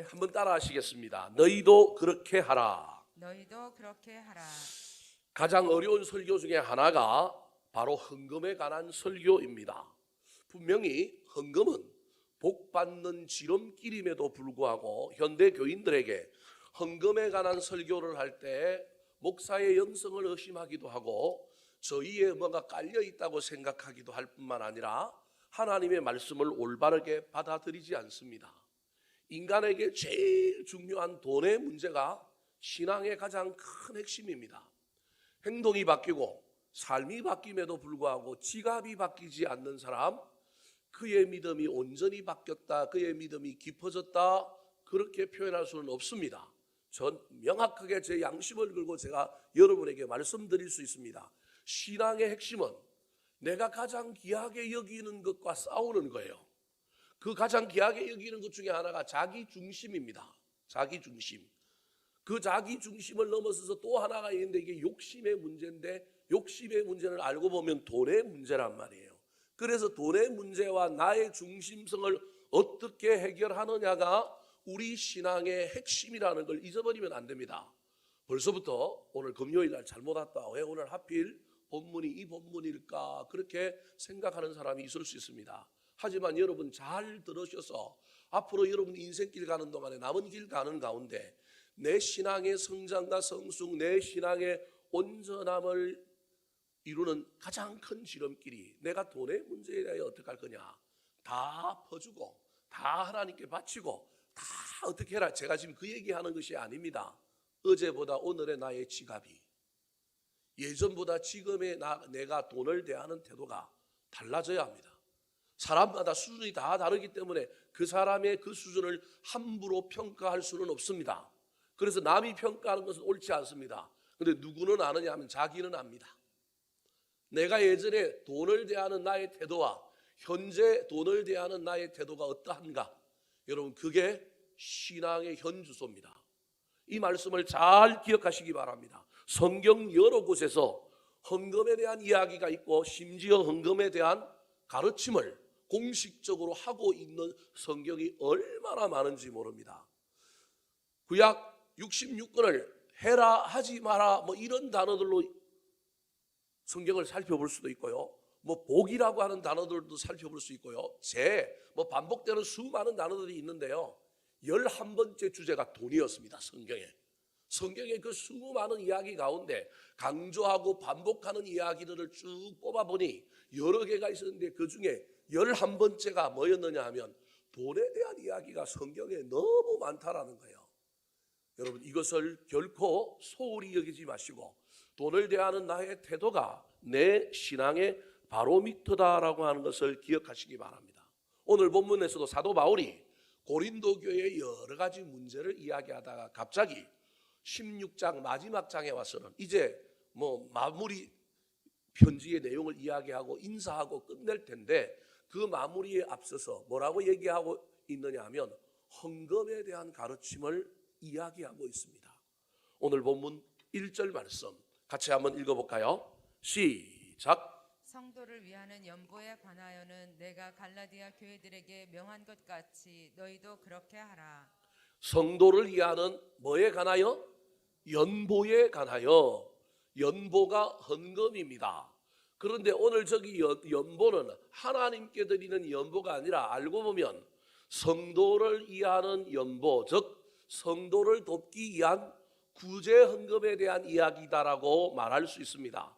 한번 따라 하시겠습니다. 너희도 그렇게 하라. 너희도 그렇게 하라. 가장 어려운 설교 중에 하나가 바로 헌금에 관한 설교입니다. 분명히 헌금은 복받는 지름길임에도 불구하고 현대 교인들에게 헌금에 관한 설교를 할 때 목사의 영성을 의심하기도 하고 저희의 뭐가 깔려 있다고 생각하기도 할 뿐만 아니라 하나님의 말씀을 올바르게 받아들이지 않습니다. 인간에게 제일 중요한 돈의 문제가 신앙의 가장 큰 핵심입니다. 행동이 바뀌고 삶이 바뀜에도 불구하고 지갑이 바뀌지 않는 사람, 그의 믿음이 온전히 바뀌었다, 그의 믿음이 깊어졌다, 그렇게 표현할 수는 없습니다. 전 명확하게 제 양심을 걸고 제가 여러분에게 말씀드릴 수 있습니다. 신앙의 핵심은 내가 가장 귀하게 여기는 것과 싸우는 거예요. 그 가장 귀하게 여기는 것 중에 하나가 자기 중심입니다. 자기 중심. 그 자기 중심을 넘어서서 또 하나가 있는데 이게 욕심의 문제인데, 욕심의 문제를 알고 보면 돈의 문제란 말이에요. 그래서 돈의 문제와 나의 중심성을 어떻게 해결하느냐가 우리 신앙의 핵심이라는 걸 잊어버리면 안 됩니다. 벌써부터 오늘 금요일 날 잘못 왔다, 왜 오늘 하필 본문이 이 본문일까, 그렇게 생각하는 사람이 있을 수 있습니다. 하지만 여러분 잘 들으셔서 앞으로 여러분 인생길 가는 동안에 남은 길 가는 가운데 내 신앙의 성장과 성숙, 내 신앙의 온전함을 이루는 가장 큰 지름길이 내가 돈의 문제에 대해 어떻게 할 거냐, 다 퍼주고 다 하나님께 바치고 다 어떻게 해라, 제가 지금 그 얘기하는 것이 아닙니다. 어제보다 오늘의 나의 지갑이, 예전보다 지금의 내가 돈을 대하는 태도가 달라져야 합니다. 사람마다 수준이 다 다르기 때문에 그 사람의 그 수준을 함부로 평가할 수는 없습니다. 그래서 남이 평가하는 것은 옳지 않습니다. 그런데 누구는 아느냐 하면 자기는 압니다. 내가 예전에 돈을 대하는 나의 태도와 현재 돈을 대하는 나의 태도가 어떠한가, 여러분 그게 신앙의 현주소입니다. 이 말씀을 잘 기억하시기 바랍니다. 성경 여러 곳에서 헌금에 대한 이야기가 있고 심지어 헌금에 대한 가르침을 공식적으로 하고 있는 성경이 얼마나 많은지 모릅니다. 구약 66권을 해라 하지 마라 뭐 이런 단어들로 성경을 살펴볼 수도 있고요, 뭐 복이라고 하는 단어들도 살펴볼 수 있고요, 뭐 반복되는 수많은 단어들이 있는데요, 11번째 주제가 돈이었습니다. 성경의 그 수많은 이야기 가운데 강조하고 반복하는 이야기들을 쭉 뽑아보니 여러 개가 있었는데 그 중에 11번째가 뭐였느냐 하면 돈에 대한 이야기가 성경에 너무 많다라는 거예요. 여러분 이것을 결코 소홀히 여기지 마시고 돈을 대하는 나의 태도가 내 신앙의 바로미터다라고 하는 것을 기억하시기 바랍니다. 오늘 본문에서도 사도 바울이 고린도 교회의 여러 가지 문제를 이야기하다가 갑자기 16장 마지막 장에 와서는 이제 뭐 마무리 편지의 내용을 이야기하고 인사하고 끝낼 텐데 그 마무리에 앞서서 뭐라고 얘기하고 있느냐 하면 헌금에 대한 가르침을 이야기하고 있습니다. 오늘 본문 1절 말씀 같이 한번 읽어볼까요? 시작. 성도를 위하는 연보에 관하여는 내가 갈라디아 교회들에게 명한 것 같이 너희도 그렇게 하라. 성도를 위하는 뭐에 관하여? 연보에 관하여. 연보가 헌금입니다. 그런데 오늘 저기 연보는 하나님께 드리는 연보가 아니라 알고 보면 성도를 위하는 연보, 즉 성도를 돕기 위한 구제 헌금에 대한 이야기다라고 말할 수 있습니다.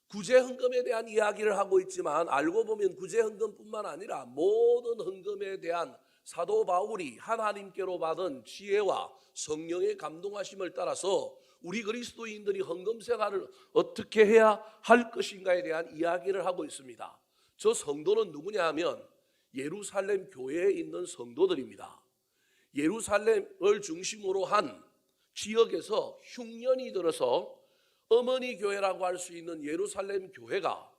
구제 헌금에 대한 이야기를 하고 있지만 알고 보면 구제 헌금뿐만 아니라 모든 헌금에 대한 사도 바울이 하나님께로 받은 지혜와 성령의 감동하심을 따라서 우리 그리스도인들이 헌금 생활을 어떻게 해야 할 것인가에 대한 이야기를 하고 있습니다. 저 성도는 누구냐 하면 예루살렘 교회에 있는 성도들입니다. 예루살렘을 중심으로 한 지역에서 흉년이 들어서 어머니 교회라고 할 수 있는 예루살렘 교회가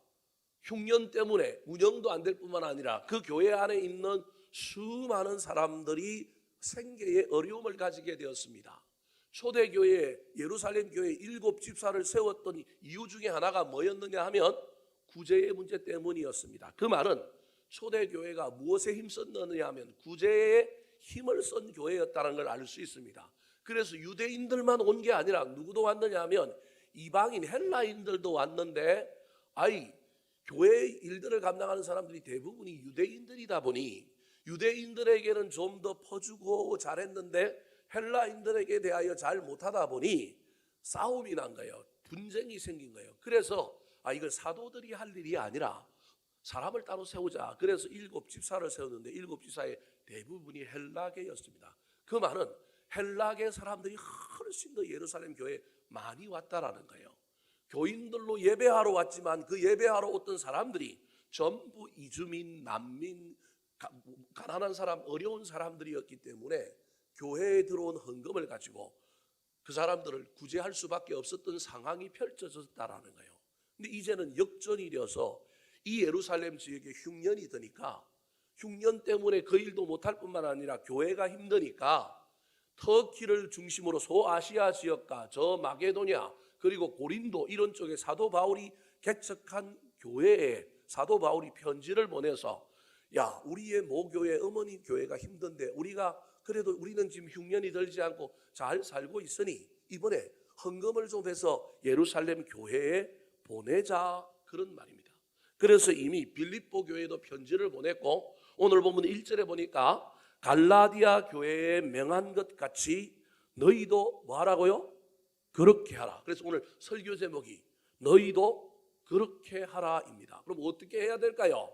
흉년 때문에 운영도 안 될 뿐만 아니라 그 교회 안에 있는 수많은 사람들이 생계에 어려움을 가지게 되었습니다. 초대교회 예루살렘 교회 7 집사를 세웠던 이유 중에 하나가 뭐였느냐 하면 구제의 문제 때문이었습니다. 그 말은 초대교회가 무엇에 힘썼느냐 하면 구제에 힘을 쓴 교회였다는 걸 알 수 있습니다. 그래서 유대인들만 온 게 아니라 누구도 왔느냐 하면 이방인 헬라인들도 왔는데 교회 일들을 감당하는 사람들이 대부분이 유대인들이다 보니 유대인들에게는 좀 더 퍼주고 잘했는데 헬라인들에게 대하여 잘 못하다 보니 싸움이 난 거예요. 분쟁이 생긴 거예요. 그래서 이걸 사도들이 할 일이 아니라 사람을 따로 세우자. 그래서 7집사를 세웠는데 7집사의 대부분이 헬라계였습니다. 그 말은 헬라계 사람들이 훨씬 더 예루살렘 교회에 많이 왔다라는 거예요. 교인들로 예배하러 왔지만 그 예배하러 왔던 사람들이 전부 이주민, 난민, 가난한 사람, 어려운 사람들이었기 때문에 교회에 들어온 헌금을 가지고 그 사람들을 구제할 수밖에 없었던 상황이 펼쳐졌다라는 거예요. 근데 이제는 역전이 되어서 이 예루살렘 지역에 흉년이 드니까 흉년 때문에 그 일도 못할 뿐만 아니라 교회가 힘드니까 터키를 중심으로 소아시아 지역과 저 마게도냐 그리고 고린도 이런 쪽에 사도 바울이 개척한 교회에 사도 바울이 편지를 보내서 우리의 모교회 어머니 교회가 힘든데 그래도 우리는 지금 흉년이 들지 않고 잘 살고 있으니 이번에 헌금을 좀 해서 예루살렘 교회에 보내자 그런 말입니다. 그래서 이미 빌립보 교회도 편지를 보냈고 오늘 보면 1절에 보니까 갈라디아 교회에 명한 것 같이 너희도 뭐 하라고요? 그렇게 하라. 그래서 오늘 설교 제목이 너희도 그렇게 하라입니다. 그럼 어떻게 해야 될까요?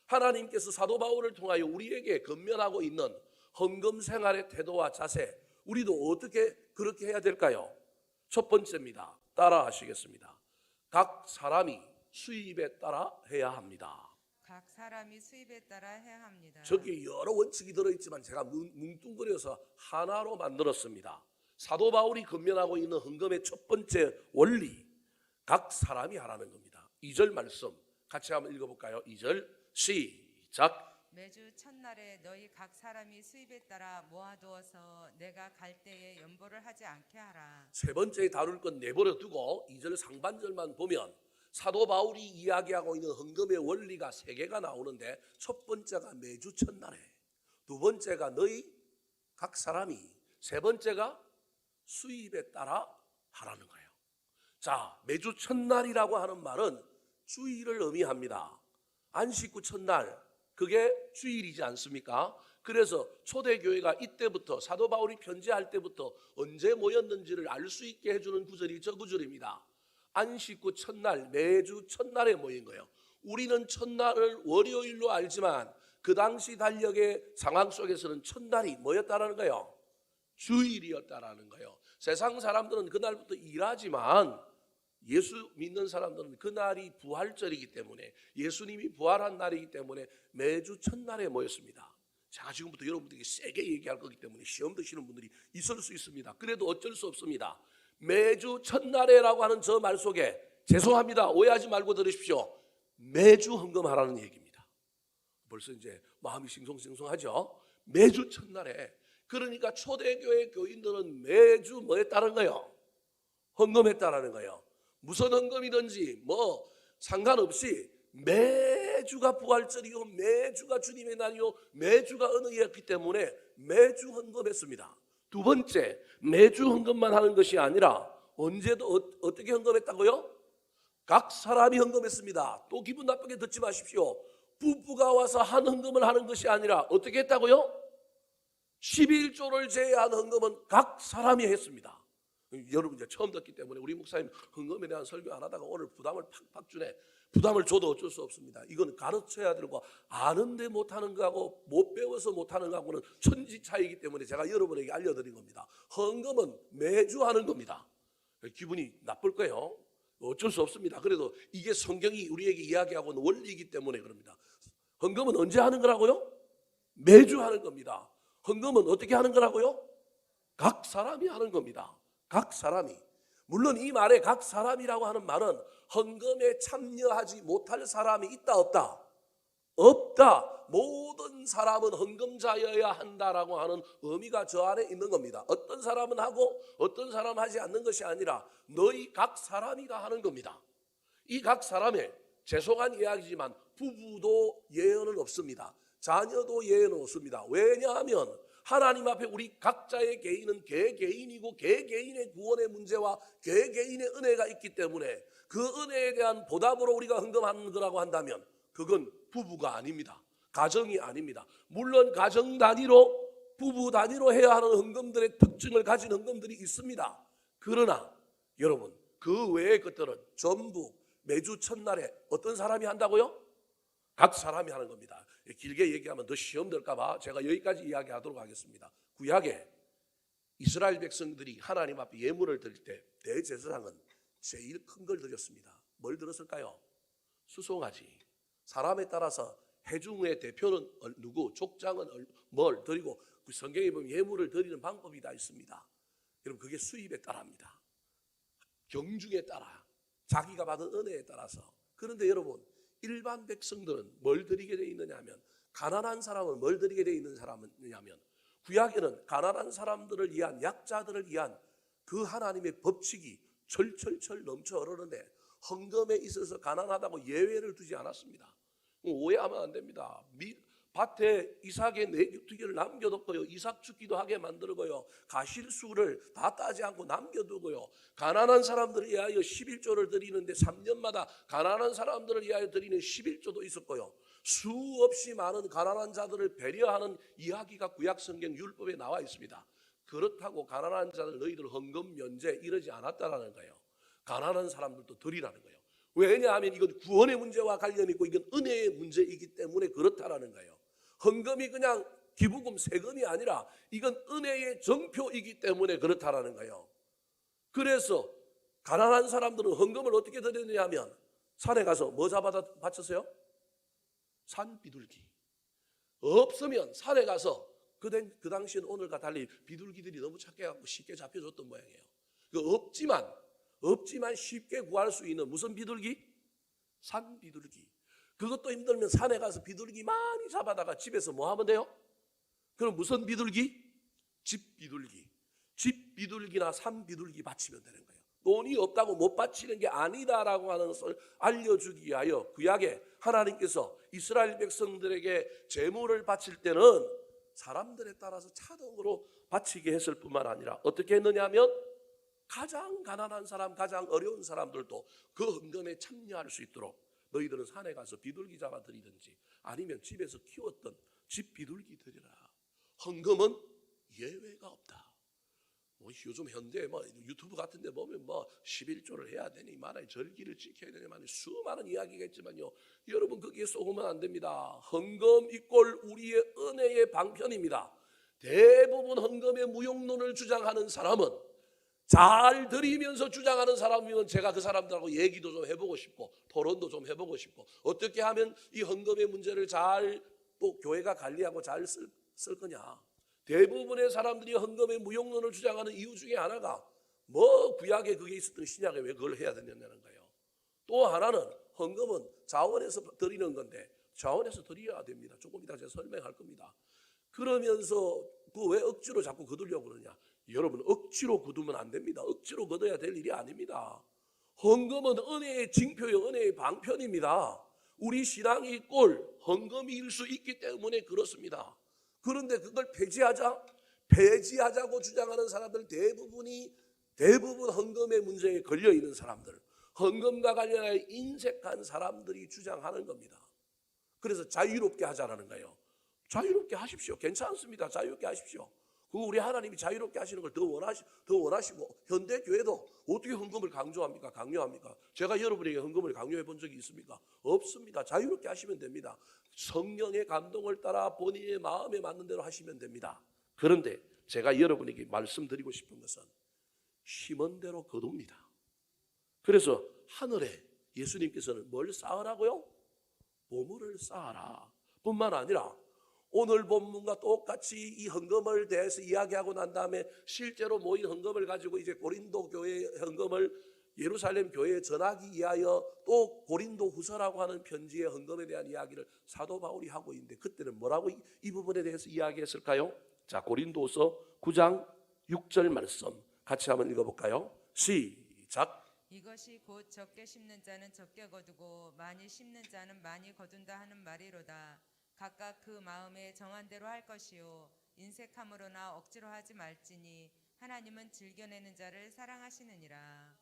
하나님께서 사도 바울을 통하여 우리에게 건면하고 있는 헌금 생활의 태도와 자세, 우리도 어떻게 그렇게 해야 될까요? 첫 번째입니다. 따라 하시겠습니다. 각 사람이 수입에 따라 해야 합니다. 각 사람이 수입에 따라 해야 합니다. 저기 여러 원칙이 들어있지만 제가 뭉뚱그려서 하나로 만들었습니다. 사도 바울이 건면하고 있는 헌금의 첫 번째 원리, 각 사람이 하라는 겁니다. 2절 말씀 같이 한번 읽어볼까요? 2절 시작. 매주 첫날에 너희 각 사람이 수입에 따라 모아두어서 내가 갈 때에 연보를 하지 않게 하라. 세 번째 다룰 건 내버려 두고 2절 상반절만 보면 사도 바울이 이야기하고 있는 헌금의 원리가 3개가 나오는데 첫 번째가 매주 첫날에, 두 번째가 너희 각 사람이, 세 번째가 수입에 따라 하라는 거예요. 자, 매주 첫날이라고 하는 말은 주일을 의미합니다. 안식구 첫날, 그게 주일이지 않습니까? 그래서 초대교회가 이때부터 사도 바울이 편지할 때부터 언제 모였는지를 알 수 있게 해주는 구절이 저 구절입니다. 안식구 첫날, 매주 첫날에 모인 거예요. 우리는 첫날을 월요일로 알지만 그 당시 달력의 상황 속에서는 첫날이 뭐였다라는 거예요? 주일이었다라는 거예요. 세상 사람들은 그날부터 일하지만 예수 믿는 사람들은 그날이 부활절이기 때문에 예수님이 부활한 날이기 때문에 매주 첫날에 모였습니다. 제가 지금부터 여러분들에게 세게 얘기할 거기 때문에 시험 드시는 분들이 있을 수 있습니다. 그래도 어쩔 수 없습니다. 매주 첫날에라고 하는 저 말 속에 죄송합니다. 오해하지 말고 들으십시오. 매주 헌금하라는 얘기입니다. 벌써 이제 마음이 싱숭생숭하죠. 매주 첫날에. 그러니까 초대교회 교인들은 매주 뭐에 따른 거예요? 헌금에 따르는 거예요. 무슨 헌금이든지 뭐 상관없이 매주가 부활절이요, 매주가 주님의 날이요, 매주가 은혜였기 때문에 매주 헌금했습니다. 두 번째, 매주 헌금만 하는 것이 아니라 언제도 어떻게 헌금했다고요? 각 사람이 헌금했습니다. 또 기분 나쁘게 듣지 마십시오. 부부가 와서 한 헌금을 하는 것이 아니라 어떻게 했다고요? 11조를 제외한 헌금은 각 사람이 했습니다. 여러분 이제 처음 듣기 때문에 우리 목사님 헌금에 대한 설교 안 하다가 오늘 부담을 팍팍 주네. 부담을 줘도 어쩔 수 없습니다. 이건 가르쳐야 되고 아는데 못하는 거하고 못 배워서 못하는 거하고는 천지 차이기 때문에 제가 여러분에게 알려드린 겁니다. 헌금은 매주 하는 겁니다. 기분이 나쁠 거예요. 어쩔 수 없습니다. 그래도 이게 성경이 우리에게 이야기하고 있는 원리이기 때문에 그럽니다. 헌금은 언제 하는 거라고요? 매주 하는 겁니다. 헌금은 어떻게 하는 거라고요? 각 사람이 하는 겁니다. 각 사람이. 물론 이 말에 각 사람이라고 하는 말은 헌금에 참여하지 못할 사람이 있다 없다? 없다. 모든 사람은 헌금자여야 한다라고 하는 의미가 저 안에 있는 겁니다. 어떤 사람은 하고 어떤 사람은 하지 않는 것이 아니라 너희 각 사람이라 하는 겁니다. 이 각 사람에 죄송한 이야기지만 부부도 예언은 없습니다. 자녀도 예언은 없습니다. 왜냐하면 하나님 앞에 우리 각자의 개인은 개개인이고 개개인의 구원의 문제와 개개인의 은혜가 있기 때문에 그 은혜에 대한 보답으로 우리가 헌금하는 거라고 한다면 그건 부부가 아닙니다. 가정이 아닙니다. 물론 가정 단위로 부부 단위로 해야 하는 헌금들의 특징을 가진 헌금들이 있습니다. 그러나 여러분 그 외의 것들은 전부 매주 첫날에 어떤 사람이 한다고요? 각 사람이 하는 겁니다. 길게 얘기하면 더 시험 될까 봐 제가 여기까지 이야기하도록 하겠습니다. 구약에 이스라엘 백성들이 하나님 앞에 예물을 드릴 때 대제사장은 제일 큰 걸 드렸습니다. 뭘 드렸을까요? 수송아지. 사람에 따라서 회중의 대표는 누구, 족장은 뭘 드리고 성경에 보면 예물을 드리는 방법이 다 있습니다. 여러분 그게 수입에 따라합니다. 경중에 따라, 자기가 받은 은혜에 따라서. 그런데 여러분 일반 백성들은 뭘 드리게 되어 있느냐 하면 가난한 사람은 뭘 드리게 되어 있는 사람이냐면 구약에는 가난한 사람들을 위한 약자들을 위한 그 하나님의 법칙이 철철철 넘쳐 흐르는데 헌금에 있어서 가난하다고 예외를 두지 않았습니다. 오해하면 안 됩니다. 밭에 이삭의 내두개를 남겨뒀고요. 이삭 죽기도 하게 만들고요. 가실수를 다 따지 않고 남겨두고요. 가난한 사람들을 위하여 11조를 드리는데 3년마다 가난한 사람들을 위하여 드리는 11조도 있었고요. 수없이 많은 가난한 자들을 배려하는 이야기가 구약성경 율법에 나와 있습니다. 그렇다고 가난한 자들 너희들 헌금 면제 이러지 않았다라는 거예요. 가난한 사람들도 드리라는 거예요. 왜냐하면 이건 구원의 문제와 관련이 있고 이건 은혜의 문제이기 때문에 그렇다라는 거예요. 헌금이 그냥 기부금 세금이 아니라 이건 은혜의 정표이기 때문에 그렇다라는 거예요. 그래서 가난한 사람들은 헌금을 어떻게 드리느냐 하면 산에 가서 뭐 잡아다 바쳤어요? 산 비둘기. 없으면 산에 가서 그 당시에는 오늘과 달리 비둘기들이 너무 착해갖고 쉽게 잡혀줬던 모양이에요. 없지만 쉽게 구할 수 있는 무슨 비둘기? 산 비둘기. 그것도 힘들면 산에 가서 비둘기 많이 잡아다가 집에서 뭐 하면 돼요? 그럼 무슨 비둘기? 집 비둘기. 집 비둘기나 산 비둘기 바치면 되는 거예요. 돈이 없다고 못 바치는 게 아니다라고 하는 것을 알려주기 위하여 구약에 하나님께서 이스라엘 백성들에게 제물을 바칠 때는 사람들에 따라서 차등으로 바치게 했을 뿐만 아니라 어떻게 했느냐 하면 가장 가난한 사람, 가장 어려운 사람들도 그 헌금에 참여할 수 있도록 너희들은 산에 가서 비둘기 잡아 드리든지 아니면 집에서 키웠던 집 비둘기 드리라. 헌금은 예외가 없다. 뭐 요즘 현대 유튜브 같은 데 보면 11조를 해야 되니 만약에 절기를 지켜야 되니 만약에 수많은 이야기가 있지만요. 여러분 거기에 속으면 안 됩니다. 헌금 이꼴 우리의 은혜의 방편입니다. 대부분 헌금의 무용론을 주장하는 사람은 잘 드리면서 주장하는 사람이면 제가 그 사람들하고 얘기도 좀 해보고 싶고 토론도 좀 해보고 싶고 어떻게 하면 이 헌금의 문제를 잘 또 교회가 관리하고 잘 쓸 거냐. 대부분의 사람들이 헌금의 무용론을 주장하는 이유 중에 하나가 구약에 그게 있었던 신약에 왜 그걸 해야 되냐는 거예요. 또 하나는 헌금은 자원에서 드리는 건데 자원에서 드려야 됩니다. 조금 이따 제가 설명할 겁니다. 그러면서 왜 억지로 자꾸 거두려고 그러냐. 여러분 억지로 거두면 안 됩니다. 억지로 거둬야 될 일이 아닙니다. 헌금은 은혜의 징표요 은혜의 방편입니다. 우리 신앙이 꼴 헌금일 수 있기 때문에 그렇습니다. 그런데 그걸 폐지하자고 주장하는 사람들 대부분 헌금의 문제에 걸려 있는 사람들, 헌금과 관련하여 인색한 사람들이 주장하는 겁니다. 그래서 자유롭게 하자라는 거예요. 자유롭게 하십시오. 괜찮습니다. 자유롭게 하십시오. 그거 우리 하나님이 자유롭게 하시는 걸 더 원하시고 현대 교회도 어떻게 헌금을 강요합니까? 제가 여러분에게 헌금을 강요해 본 적이 있습니까? 없습니다. 자유롭게 하시면 됩니다. 성령의 감동을 따라 본인의 마음에 맞는 대로 하시면 됩니다. 그런데 제가 여러분에게 말씀드리고 싶은 것은 심은 대로 거둡니다. 그래서 하늘에 예수님께서는 뭘 쌓으라고요? 보물을 쌓아라 뿐만 아니라 오늘 본문과 똑같이 이 헌금을 대해서 이야기하고 난 다음에 실제로 모인 헌금을 가지고 이제 고린도 교회의 헌금을 예루살렘 교회에 전하기 위하여 또 고린도 후서라고 하는 편지의 헌금에 대한 이야기를 사도 바울이 하고 있는데 그때는 뭐라고 이 부분에 대해서 이야기했을까요? 자, 고린도서 9장 6절 말씀 같이 한번 읽어볼까요? 시작. 이것이 곧 적게 심는 자는 적게 거두고 많이 심는 자는 많이 거둔다 하는 말이로다. 각각 그 마음에 정한 대로 할 것이요 인색함으로나 억지로 하지 말지니 하나님은 즐겨내는 자를 사랑하시느니라.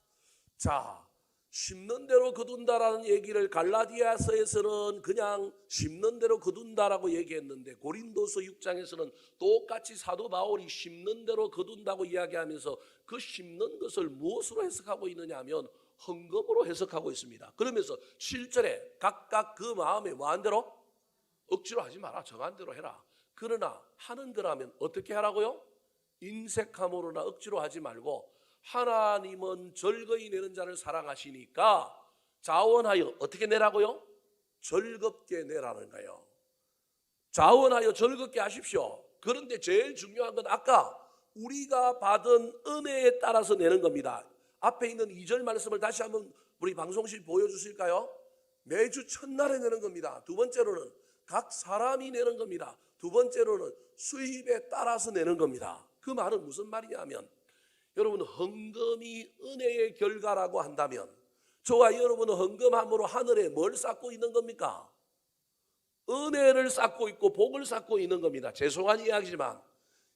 자, 심는 대로 거둔다라는 얘기를 갈라디아서에서는 그냥 심는 대로 거둔다라고 얘기했는데 고린도서 6장에서는 똑같이 사도 바울이 심는 대로 거둔다고 이야기하면서 그 심는 것을 무엇으로 해석하고 있느냐 하면 헌금으로 해석하고 있습니다. 그러면서 7절에 각각 그 마음에 뭐한 대로 억지로 하지 마라, 정한 대로 해라. 그러나 하는 거라면 어떻게 하라고요? 인색함으로나 억지로 하지 말고 하나님은 즐거이 내는 자를 사랑하시니까 자원하여 어떻게 내라고요? 즐겁게 내라는 거예요. 자원하여 즐겁게 하십시오. 그런데 제일 중요한 건 아까 우리가 받은 은혜에 따라서 내는 겁니다. 앞에 있는 2절 말씀을 다시 한번 우리 방송실 보여주실까요? 매주 첫날에 내는 겁니다. 두 번째로는 각 사람이 내는 겁니다. 두 번째로는 수입에 따라서 내는 겁니다. 그 말은 무슨 말이냐면 여러분 헌금이 은혜의 결과라고 한다면 저와 여러분은 헌금함으로 하늘에 뭘 쌓고 있는 겁니까? 은혜를 쌓고 있고 복을 쌓고 있는 겁니다. 죄송한 이야기지만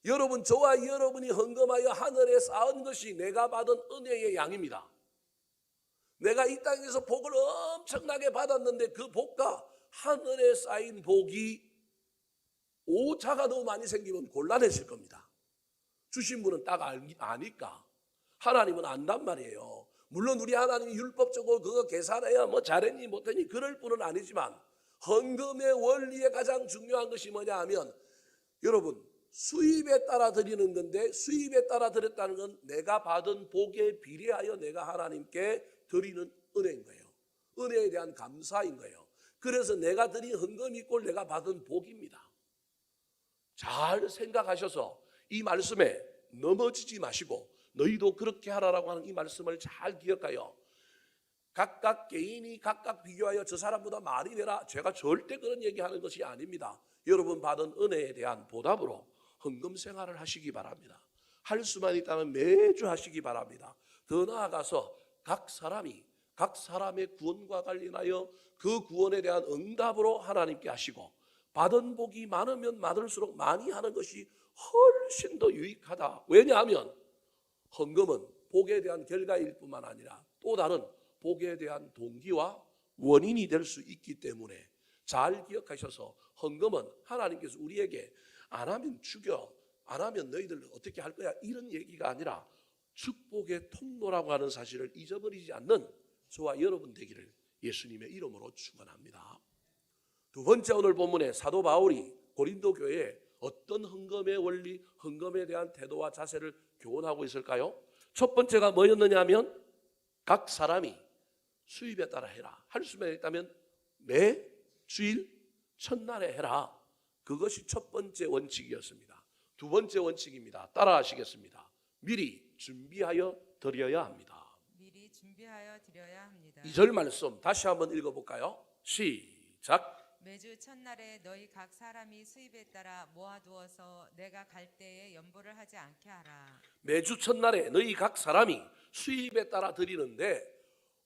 여러분 저와 여러분이 헌금하여 하늘에 쌓은 것이 내가 받은 은혜의 양입니다. 내가 이 땅에서 복을 엄청나게 받았는데 그 복과 하늘에 쌓인 복이 오차가 너무 많이 생기면 곤란해질 겁니다. 주신 분은 딱 아니까 하나님은 안단 말이에요. 물론 우리 하나님이 율법적으로 그거 계산해야 뭐 잘했니 못했니 그럴 뿐은 아니지만 헌금의 원리에 가장 중요한 것이 뭐냐 하면 여러분 수입에 따라 드리는 건데 수입에 따라 드렸다는 건 내가 받은 복에 비례하여 내가 하나님께 드리는 은혜인 거예요. 은혜에 대한 감사인 거예요. 그래서 내가 드린 헌금이 꼴 내가 받은 복입니다. 잘 생각하셔서 이 말씀에 넘어지지 마시고 너희도 그렇게 하라라고 하는 이 말씀을 잘 기억하여 각각 개인이 각각 비교하여 저 사람보다 많이 내라. 제가 절대 그런 얘기하는 것이 아닙니다. 여러분 받은 은혜에 대한 보답으로 헌금 생활을 하시기 바랍니다. 할 수만 있다면 매주 하시기 바랍니다. 더 나아가서 각 사람이 각 사람의 구원과 관련하여 그 구원에 대한 응답으로 하나님께 하시고 받은 복이 많으면 많을수록 많이 하는 것이 훨씬 더 유익하다. 왜냐하면 헌금은 복에 대한 결과일 뿐만 아니라 또 다른 복에 대한 동기와 원인이 될 수 있기 때문에 잘 기억하셔서 헌금은 하나님께서 우리에게 안 하면 죽여, 안 하면 너희들 어떻게 할 거야 이런 얘기가 아니라 축복의 통로라고 하는 사실을 잊어버리지 않는 저와 여러분 되기를 예수님의 이름으로 축원합니다. 두 번째 오늘 본문에 사도 바울이 고린도 교회에 어떤 헌금의 원리, 헌금에 대한 태도와 자세를 교훈하고 있을까요? 첫 번째가 뭐였느냐 하면 각 사람이 수입에 따라 해라. 할 수만 있다면 매 주일 첫날에 해라. 그것이 첫 번째 원칙이었습니다. 두 번째 원칙입니다. 따라 하시겠습니다. 미리 준비하여 드려야 합니다. 미리 준비하여 드려야 합니다. 2절 말씀 다시 한번 읽어볼까요? 시작. 매주 첫날에 너희 각 사람이 수입에 따라 모아두어서 내가 갈 때에 연보를 하지 않게 하라. 매주 첫날에 너희 각 사람이 수입에 따라 드리는데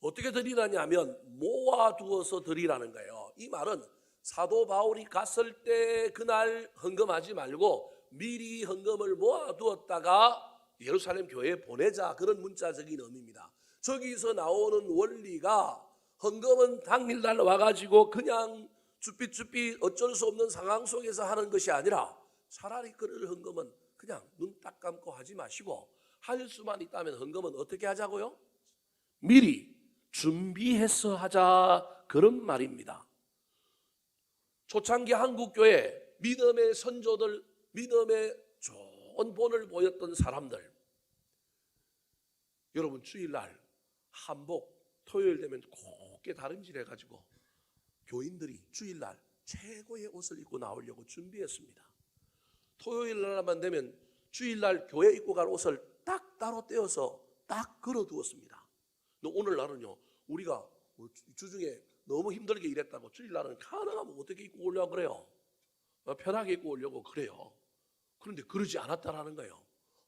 어떻게 드리느냐 하면 모아두어서 드리라는 거예요. 이 말은 사도 바울이 갔을 때 그날 헌금하지 말고 미리 헌금을 모아두었다가 예루살렘 교회에 보내자, 그런 문자적인 의미입니다. 저기서 나오는 원리가 헌금은 당일날 와가지고 그냥 쭈삣쭈삣 어쩔 수 없는 상황 속에서 하는 것이 아니라 차라리 그럴 헌금은 그냥 눈 딱 감고 하지 마시고 할 수만 있다면 헌금은 어떻게 하자고요? 미리 준비해서 하자, 그런 말입니다. 초창기 한국교회 믿음의 선조들, 믿음의 좋은 본을 보였던 사람들, 여러분 주일날 한복 토요일 되면 곱게 다림질 해가지고 교인들이 주일날 최고의 옷을 입고 나오려고 준비했습니다. 토요일 날만 되면 주일날 교회 입고 갈 옷을 딱 따로 떼어서 딱 걸어두었습니다. 오늘날은요, 우리가 주중에 너무 힘들게 일했다고 주일날은 가능하면 어떻게 입고 오려고 그래요? 편하게 입고 오려고 그래요. 그런데 그러지 않았다라는 거예요.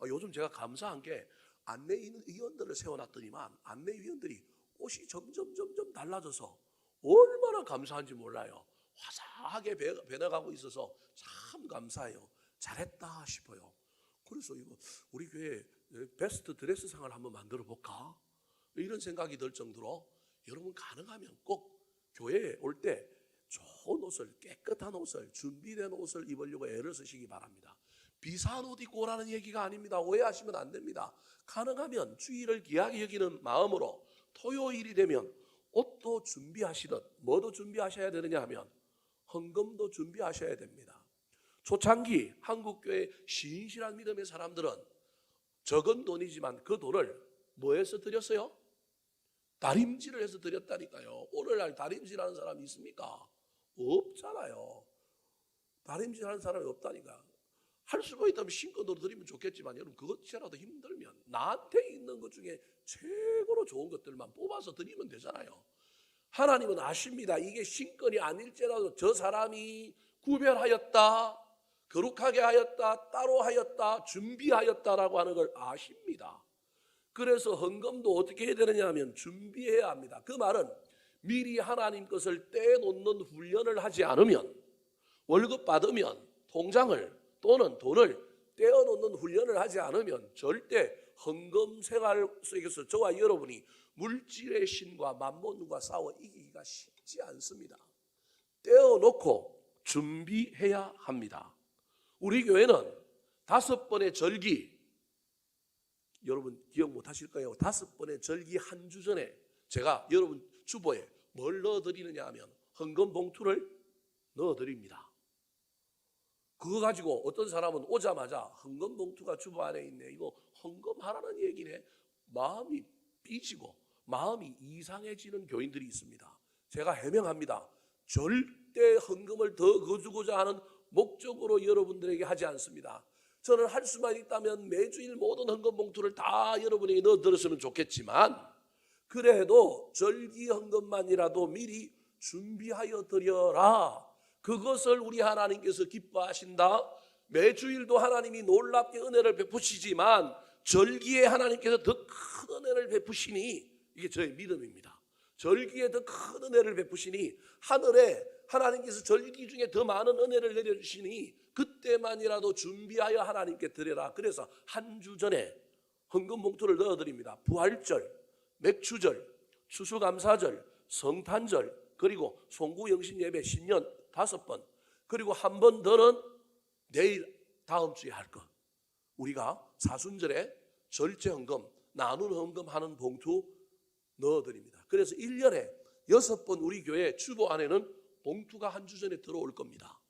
요즘 제가 감사한 게 안내위원들을 세워놨더니만 안내위원들이 옷이 점점 달라져서 얼마나 감사한지 몰라요. 화사하게 변해가고 있어서 참 감사해요. 잘했다 싶어요. 그래서 이거 우리 교회 베스트 드레스상을 한번 만들어 볼까? 이런 생각이 들 정도로 여러분 가능하면 꼭 교회에 올 때 좋은 옷을, 깨끗한 옷을, 준비된 옷을 입으려고 애를 쓰시기 바랍니다. 비싼 옷 입고 오라는 얘기가 아닙니다. 오해하시면 안 됩니다. 가능하면 주일을 귀하게 여기는 마음으로 토요일이 되면 옷도 준비하시듯 뭐도 준비하셔야 되느냐 하면 헌금도 준비하셔야 됩니다. 초창기 한국교회 신실한 믿음의 사람들은 적은 돈이지만 그 돈을 뭐해서 드렸어요? 다림질을 해서 드렸다니까요. 오늘날 다림질하는 사람이 있습니까? 없잖아요. 다림질하는 사람이 없다니까. 할 수가 있다면 신권으로 드리면 좋겠지만 여러분 그것이라도 힘들면 나한테 있는 것 중에 최고로 좋은 것들만 뽑아서 드리면 되잖아요. 하나님은 아십니다. 이게 신권이 아닐지라도 저 사람이 구별하였다, 거룩하게 하였다, 따로 하였다, 준비하였다라고 하는 걸 아십니다. 그래서 헌금도 어떻게 해야 되느냐 하면 준비해야 합니다. 그 말은 미리 하나님 것을 떼놓는 훈련을 하지 않으면, 월급 받으면 통장을 또는 돈을 떼어놓는 훈련을 하지 않으면 절대 헌금 생활 속에서 저와 여러분이 물질의 신과 만몬과 싸워 이기기가 쉽지 않습니다. 떼어놓고 준비해야 합니다. 우리 교회는 5번의 절기, 여러분 기억 못하실까요? 5번의 절기 한 주 전에 제가 여러분 주보에 뭘 넣어드리느냐 하면 헌금 봉투를 넣어드립니다. 그거 가지고 어떤 사람은 오자마자 헌금 봉투가 주보 안에 있네, 이거 헌금하라는 얘기네, 마음이 삐지고 마음이 이상해지는 교인들이 있습니다. 제가 해명합니다. 절대 헌금을 더 거두고자 하는 목적으로 여러분들에게 하지 않습니다. 저는 할 수만 있다면 매주일 모든 헌금 봉투를 다 여러분에게 넣어드렸으면 좋겠지만 그래도 절기 헌금만이라도 미리 준비하여 드려라. 그것을 우리 하나님께서 기뻐하신다. 매주일도 하나님이 놀랍게 은혜를 베푸시지만 절기에 하나님께서 더 큰 은혜를 베푸시니, 이게 저의 믿음입니다. 절기에 더 큰 은혜를 베푸시니 하늘에 하나님께서 절기 중에 더 많은 은혜를 내려주시니 그때만이라도 준비하여 하나님께 드려라. 그래서 한 주 전에 헌금 봉투를 넣어드립니다. 부활절, 맥주절, 추수감사절, 성탄절, 그리고 송구영신 예배 신년 5번, 그리고 한 번 더는 내일 다음 주에 할 것. 우리가 사순절에 절제 헌금, 나눈 헌금 하는 봉투 넣어드립니다. 그래서 1년에 6번 우리 교회 주보 안에는 봉투가 한 주 전에 들어올 겁니다.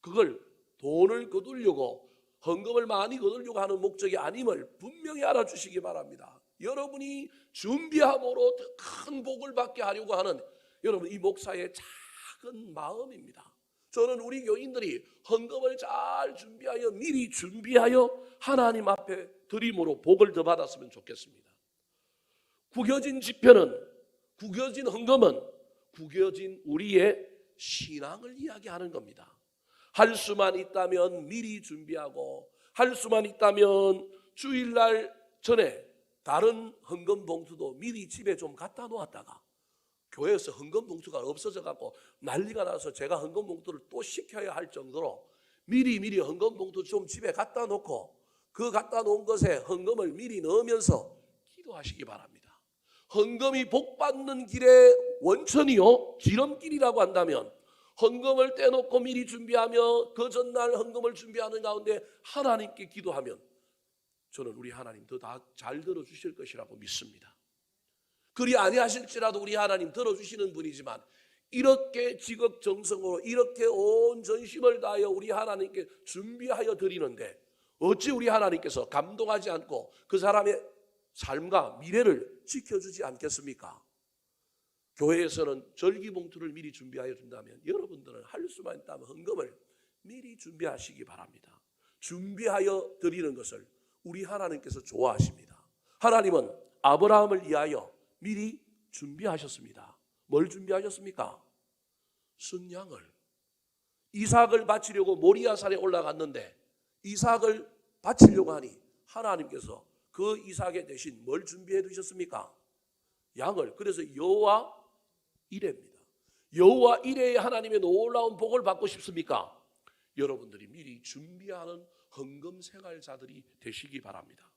그걸 돈을 거두려고, 헌금을 많이 거두려고 하는 목적이 아님을 분명히 알아주시기 바랍니다. 여러분이 준비함으로 더 큰 복을 받게 하려고 하는 여러분 이 목사의 작은 마음입니다. 저는 우리 교인들이 헌금을 잘 준비하여 미리 준비하여 하나님 앞에 드림으로 복을 더 받았으면 좋겠습니다. 구겨진 지표는, 구겨진 헌금은 구겨진 우리의 신앙을 이야기하는 겁니다. 할 수만 있다면 미리 준비하고, 할 수만 있다면 주일날 전에 다른 헌금 봉투도 미리 집에 좀 갖다 놓았다가 교회에서 헌금 봉투가 없어져 갖고 난리가 나서 제가 헌금 봉투를 또 시켜야 할 정도로 미리 헌금 봉투 좀 집에 갖다 놓고 그 갖다 놓은 것에 헌금을 미리 넣으면서 기도하시기 바랍니다. 헌금이 복받는 길의 원천이요 지름길이라고 한다면 헌금을 떼놓고 미리 준비하며 그 전날 헌금을 준비하는 가운데 하나님께 기도하면 저는 우리 하나님 더 다 잘 들어주실 것이라고 믿습니다. 그리 아니하실지라도 우리 하나님 들어주시는 분이지만 이렇게 지극정성으로 이렇게 온 전심을 다하여 우리 하나님께 준비하여 드리는데 어찌 우리 하나님께서 감동하지 않고 그 사람의 삶과 미래를 지켜주지 않겠습니까? 교회에서는 절기봉투를 미리 준비하여 준다면 여러분들은 할 수만 있다면 헌금을 미리 준비하시기 바랍니다. 준비하여 드리는 것을 우리 하나님께서 좋아하십니다. 하나님은 아브라함을 위하여 미리 준비하셨습니다. 뭘 준비하셨습니까? 순양을, 이삭을 바치려고 모리아산에 올라갔는데 이삭을 바치려고 하니 하나님께서 그 이삭의 대신 뭘 준비해 두셨습니까? 양을. 그래서 여호와 이레입니다. 여호와 이레의 하나님의 놀라운 복을 받고 싶습니까? 여러분들이 미리 준비하는 헌금 생활자들이 되시기 바랍니다.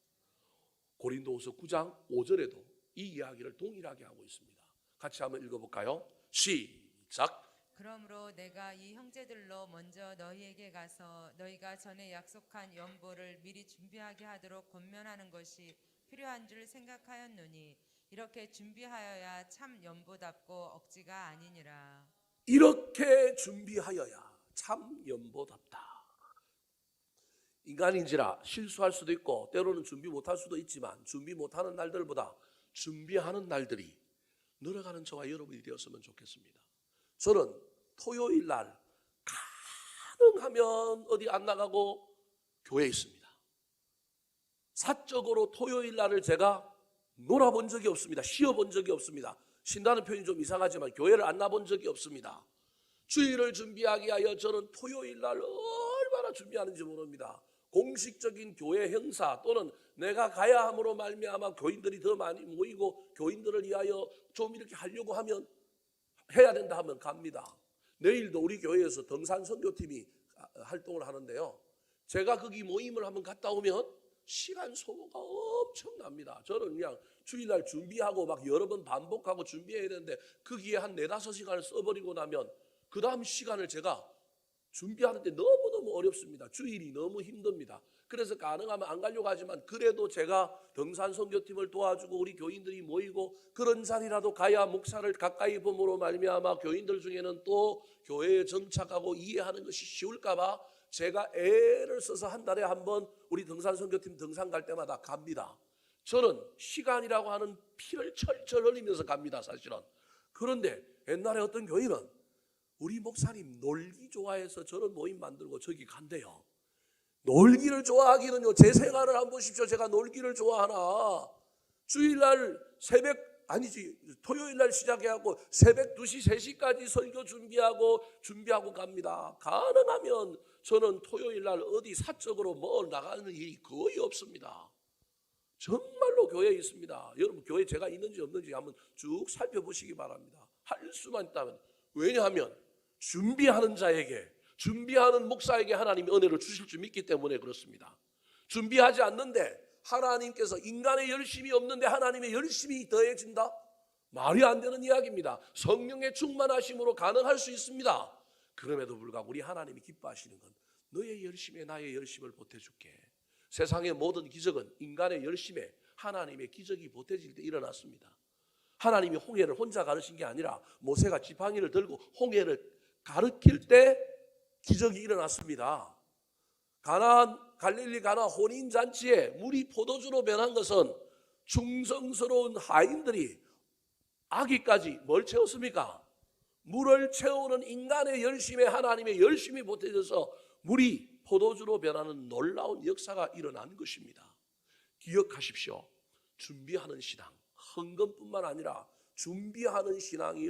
고린도후서 9장 5절에도 이 이야기를 동일하게 하고 있습니다. 같이 한번 읽어볼까요? 시작. 그러므로 내가 이 형제들로 먼저 너희에게 가서 너희가 전에 약속한 연보를 미리 준비하게 하도록 권면하는 것이 필요한 줄 생각하였노니 이렇게 준비하여야 참 연보답고 억지가 아니니라. 이렇게 준비하여야 참 연보답다. 인간인지라 실수할 수도 있고 때로는 준비 못할 수도 있지만 준비 못하는 날들보다 준비하는 날들이 늘어가는 저와 여러분이 되었으면 좋겠습니다. 저는 토요일 날 가능하면 어디 안 나가고 교회에 있습니다. 사적으로 토요일 날을 제가 놀아본 적이 없습니다. 쉬어본 적이 없습니다. 쉰다는 표현이 좀 이상하지만 교회를 안 나본 적이 없습니다. 주일을 준비하기 위하여 저는 토요일 날 얼마나 준비하는지 모릅니다. 공식적인 교회 행사 또는 내가 가야 함으로 말미암아 교인들이 더 많이 모이고 교인들을 위하여 좀 이렇게 하려고 하면 해야 된다 하면 갑니다. 내일도 우리 교회에서 등산 선교팀이 활동을 하는데요. 제가 거기 모임을 한번 갔다 오면 시간 소모가 엄청납니다. 저는 그냥 주일날 준비하고 막 여러 번 반복하고 준비해야 되는데 거기에 한 4-5시간을 써버리고 나면 그 다음 시간을 제가 준비하는데 너무너무 어렵습니다. 주일이 너무 힘듭니다. 그래서 가능하면 안 가려고 하지만 그래도 제가 등산 선교팀을 도와주고 우리 교인들이 모이고 그런 자리라도 가야 목사를 가까이 봄으로 말미암아 교인들 중에는 또 교회에 정착하고 이해하는 것이 쉬울까 봐 제가 애를 써서 한 달에 한 번 우리 등산 선교팀 등산 갈 때마다 갑니다. 저는 시간이라고 하는 피를 철철 흘리면서 갑니다, 사실은. 그런데 옛날에 어떤 교인은 우리 목사님 놀기 좋아해서 저런 모임 만들고 저기 간대요. 놀기를 좋아하기는요, 제 생활을 한번 보십시오. 제가 놀기를 좋아하나. 주일날 토요일날 시작해갖고 새벽 2시, 3시까지 설교 준비하고 갑니다. 가능하면 저는 토요일날 어디 사적으로 나가는 일이 거의 없습니다. 정말로 교회에 있습니다. 여러분 교회 제가 있는지 없는지 한번 쭉 살펴보시기 바랍니다. 할 수만 있다면. 왜냐하면 준비하는 자에게, 준비하는 목사에게 하나님이 은혜를 주실 줄 믿기 때문에 그렇습니다. 준비하지 않는데 하나님께서 인간의 열심이 없는데 하나님의 열심이 더해진다? 말이 안 되는 이야기입니다. 성령의 충만하심으로 가능할 수 있습니다. 그럼에도 불구하고 우리 하나님이 기뻐하시는 건 너의 열심에 나의 열심을 보태줄게. 세상의 모든 기적은 인간의 열심에 하나님의 기적이 보태질 때 일어났습니다. 하나님이 홍해를 혼자 가르친 게 아니라 모세가 지팡이를 들고 홍해를 가르칠 때 기적이 일어났습니다. 갈릴리 가나 혼인잔치에 물이 포도주로 변한 것은 충성스러운 하인들이 아기까지 뭘 채웠습니까? 물을 채우는 인간의 열심에 하나님의 열심이 보태져서 물이 포도주로 변하는 놀라운 역사가 일어난 것입니다. 기억하십시오. 준비하는 신앙, 헌금뿐만 아니라 준비하는 신앙이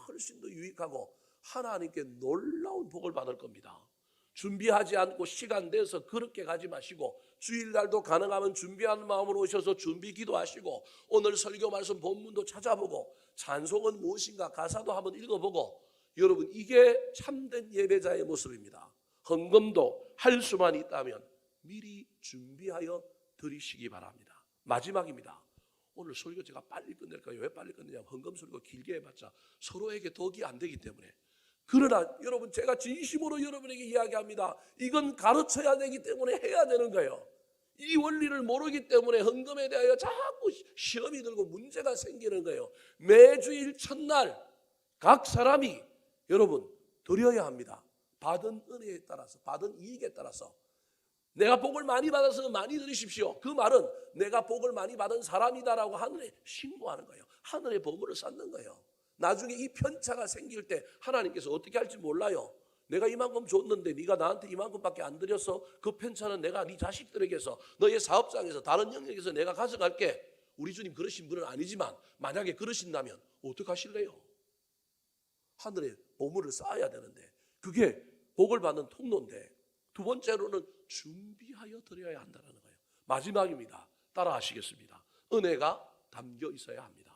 훨씬 더 유익하고 하나님께 놀라운 복을 받을 겁니다. 준비하지 않고 시간 내서 그렇게 가지 마시고 주일날도 가능하면 준비하는 마음으로 오셔서 준비 기도하시고 오늘 설교 말씀 본문도 찾아보고 찬송은 무엇인가 가사도 한번 읽어보고 여러분 이게 참된 예배자의 모습입니다. 헌금도 할 수만 있다면 미리 준비하여 드리시기 바랍니다. 마지막입니다. 오늘 설교 제가 빨리 끝낼까요? 왜 빨리 끝내냐면 헌금 설교 길게 해봤자 서로에게 덕이 안 되기 때문에. 그러나 여러분 제가 진심으로 여러분에게 이야기합니다. 이건 가르쳐야 되기 때문에 해야 되는 거예요. 이 원리를 모르기 때문에 헌금에 대하여 자꾸 시험이 들고 문제가 생기는 거예요. 매주일 첫날 각 사람이 여러분 드려야 합니다. 받은 은혜에 따라서, 받은 이익에 따라서. 내가 복을 많이 받아서 많이 드리십시오. 그 말은 내가 복을 많이 받은 사람이다라고 하늘에 신고하는 거예요. 하늘에 보물을 쌓는 거예요. 나중에 이 편차가 생길 때 하나님께서 어떻게 할지 몰라요. 내가 이만큼 줬는데 네가 나한테 이만큼밖에 안 드려서 그 편차는 내가 네 자식들에게서 너의 사업장에서 다른 영역에서 내가 가져갈게. 우리 주님 그러신 분은 아니지만 만약에 그러신다면 어떡하실래요? 하늘에 보물을 쌓아야 되는데 그게 복을 받는 통로인데 두 번째로는 준비하여 드려야 한다는 거예요. 마지막입니다. 따라 하시겠습니다. 은혜가 담겨 있어야 합니다.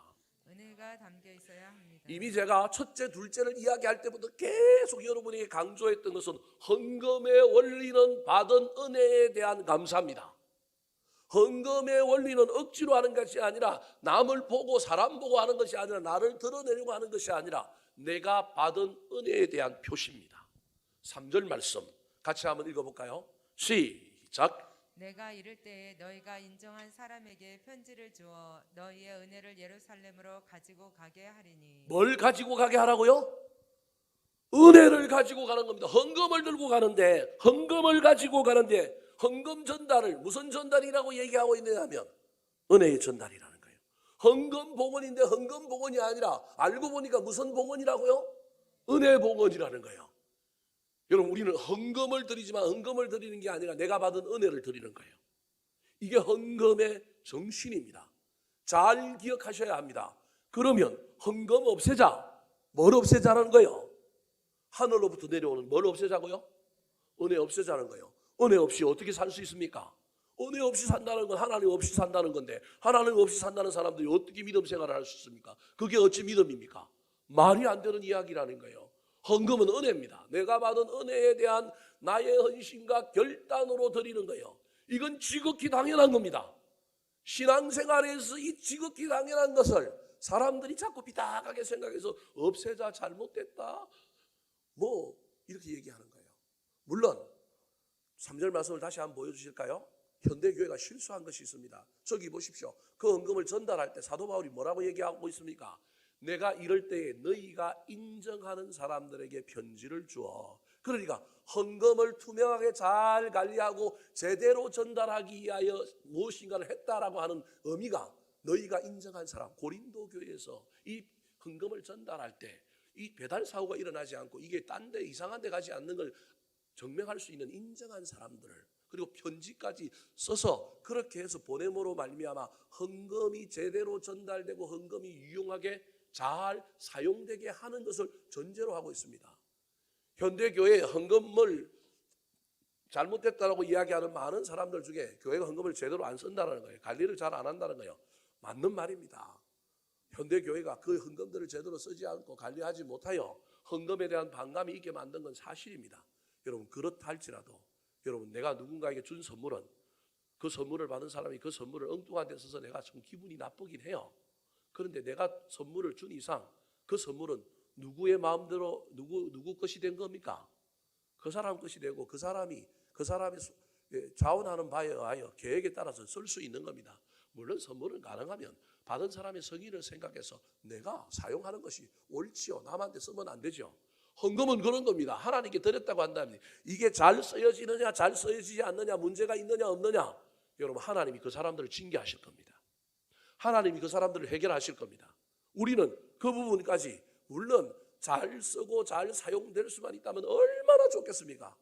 은혜가 담겨 있어야 합니다. 이미 제가 첫째, 둘째를 이야기할 때부터 계속 여러분에게 강조했던 것은 헌금의 원리는 받은 은혜에 대한 감사입니다. 헌금의 원리는 억지로 하는 것이 아니라 남을 보고 사람 보고 하는 것이 아니라 나를 드러내려고 하는 것이 아니라 내가 받은 은혜에 대한 표시입니다. 3절 말씀 같이 한번 읽어볼까요? 시작. 내가 이를 때에 너희가 인정한 사람에게 편지를 주어 너희의 은혜를 예루살렘으로 가지고 가게 하리니. 뭘 가지고 가게 하라고요? 은혜를 가지고 가는 겁니다. 헌금을 들고 가는데, 헌금을 가지고 가는데 헌금 전달을 무슨 전달이라고 얘기하고 있느냐면 은혜의 전달이라는 거예요. 헌금 봉헌인데 헌금 봉헌이 아니라 알고 보니까 무슨 봉헌이라고요? 은혜 봉헌이라는 거예요. 여러분, 우리는 헌금을 드리지만 헌금을 드리는 게 아니라 내가 받은 은혜를 드리는 거예요. 이게 헌금의 정신입니다. 잘 기억하셔야 합니다. 그러면 헌금 없애자. 뭘 없애자는 거예요? 하늘로부터 내려오는 뭘 없애자고요? 은혜 없애자는 거예요. 은혜 없이 어떻게 살 수 있습니까? 은혜 없이 산다는 건 하나님 없이 산다는 건데 하나님 없이 산다는 사람들이 어떻게 믿음 생활을 할 수 있습니까? 그게 어찌 믿음입니까? 말이 안 되는 이야기라는 거예요. 헌금은 은혜입니다. 내가 받은 은혜에 대한 나의 헌신과 결단으로 드리는 거예요. 이건 지극히 당연한 겁니다. 신앙생활에서 이 지극히 당연한 것을 사람들이 자꾸 비딱하게 생각해서 없애자, 잘못됐다, 뭐 이렇게 얘기하는 거예요. 물론 3절 말씀을 다시 한번 보여주실까요? 현대교회가 실수한 것이 있습니다. 저기 보십시오. 그 헌금을 전달할 때 사도 바울이 뭐라고 얘기하고 있습니까? 내가 이럴 때에 너희가 인정하는 사람들에게 편지를 주어. 그러니까 헌금을 투명하게 잘 관리하고 제대로 전달하기 위하여 무엇인가를 했다라고 하는 의미가 너희가 인정한 사람, 고린도 교회에서 이 헌금을 전달할 때 이 배달 사고가 일어나지 않고 이게 딴 데 이상한 데 가지 않는 걸 증명할 수 있는 인정한 사람들을, 그리고 편지까지 써서 그렇게 해서 보냄으로 말미암아 헌금이 제대로 전달되고 헌금이 유용하게 잘 사용되게 하는 것을 전제로 하고 있습니다. 현대교회 헌금을 잘못됐다라고 이야기하는 많은 사람들 중에 교회가 헌금을 제대로 안 쓴다는 거예요. 관리를 잘 안 한다는 거예요. 맞는 말입니다. 현대교회가 그 헌금들을 제대로 쓰지 않고 관리하지 못하여 헌금에 대한 반감이 있게 만든 건 사실입니다. 여러분, 그렇다 할지라도 여러분, 내가 누군가에게 준 선물은 그 선물을 받은 사람이 그 선물을 엉뚱한 데 써서 내가 좀 기분이 나쁘긴 해요. 그런데 내가 선물을 준 이상 그 선물은 누구의 마음대로 누구 것이 된 겁니까? 그 사람 것이 되고 그 사람이 자원하는 바에 의하여 계획에 따라서 쓸 수 있는 겁니다. 물론 선물은 가능하면 받은 사람의 성의를 생각해서 내가 사용하는 것이 옳지요. 남한테 쓰면 안 되죠. 헌금은 그런 겁니다. 하나님께 드렸다고 한다면 이게 잘 쓰여지느냐 잘 쓰여지지 않느냐, 문제가 있느냐 없느냐, 여러분, 하나님이 그 사람들을 징계하실 겁니다. 하나님이 그 사람들을 해결하실 겁니다. 우리는 그 부분까지 물론 잘 쓰고 잘 사용될 수만 있다면 얼마나 좋겠습니까?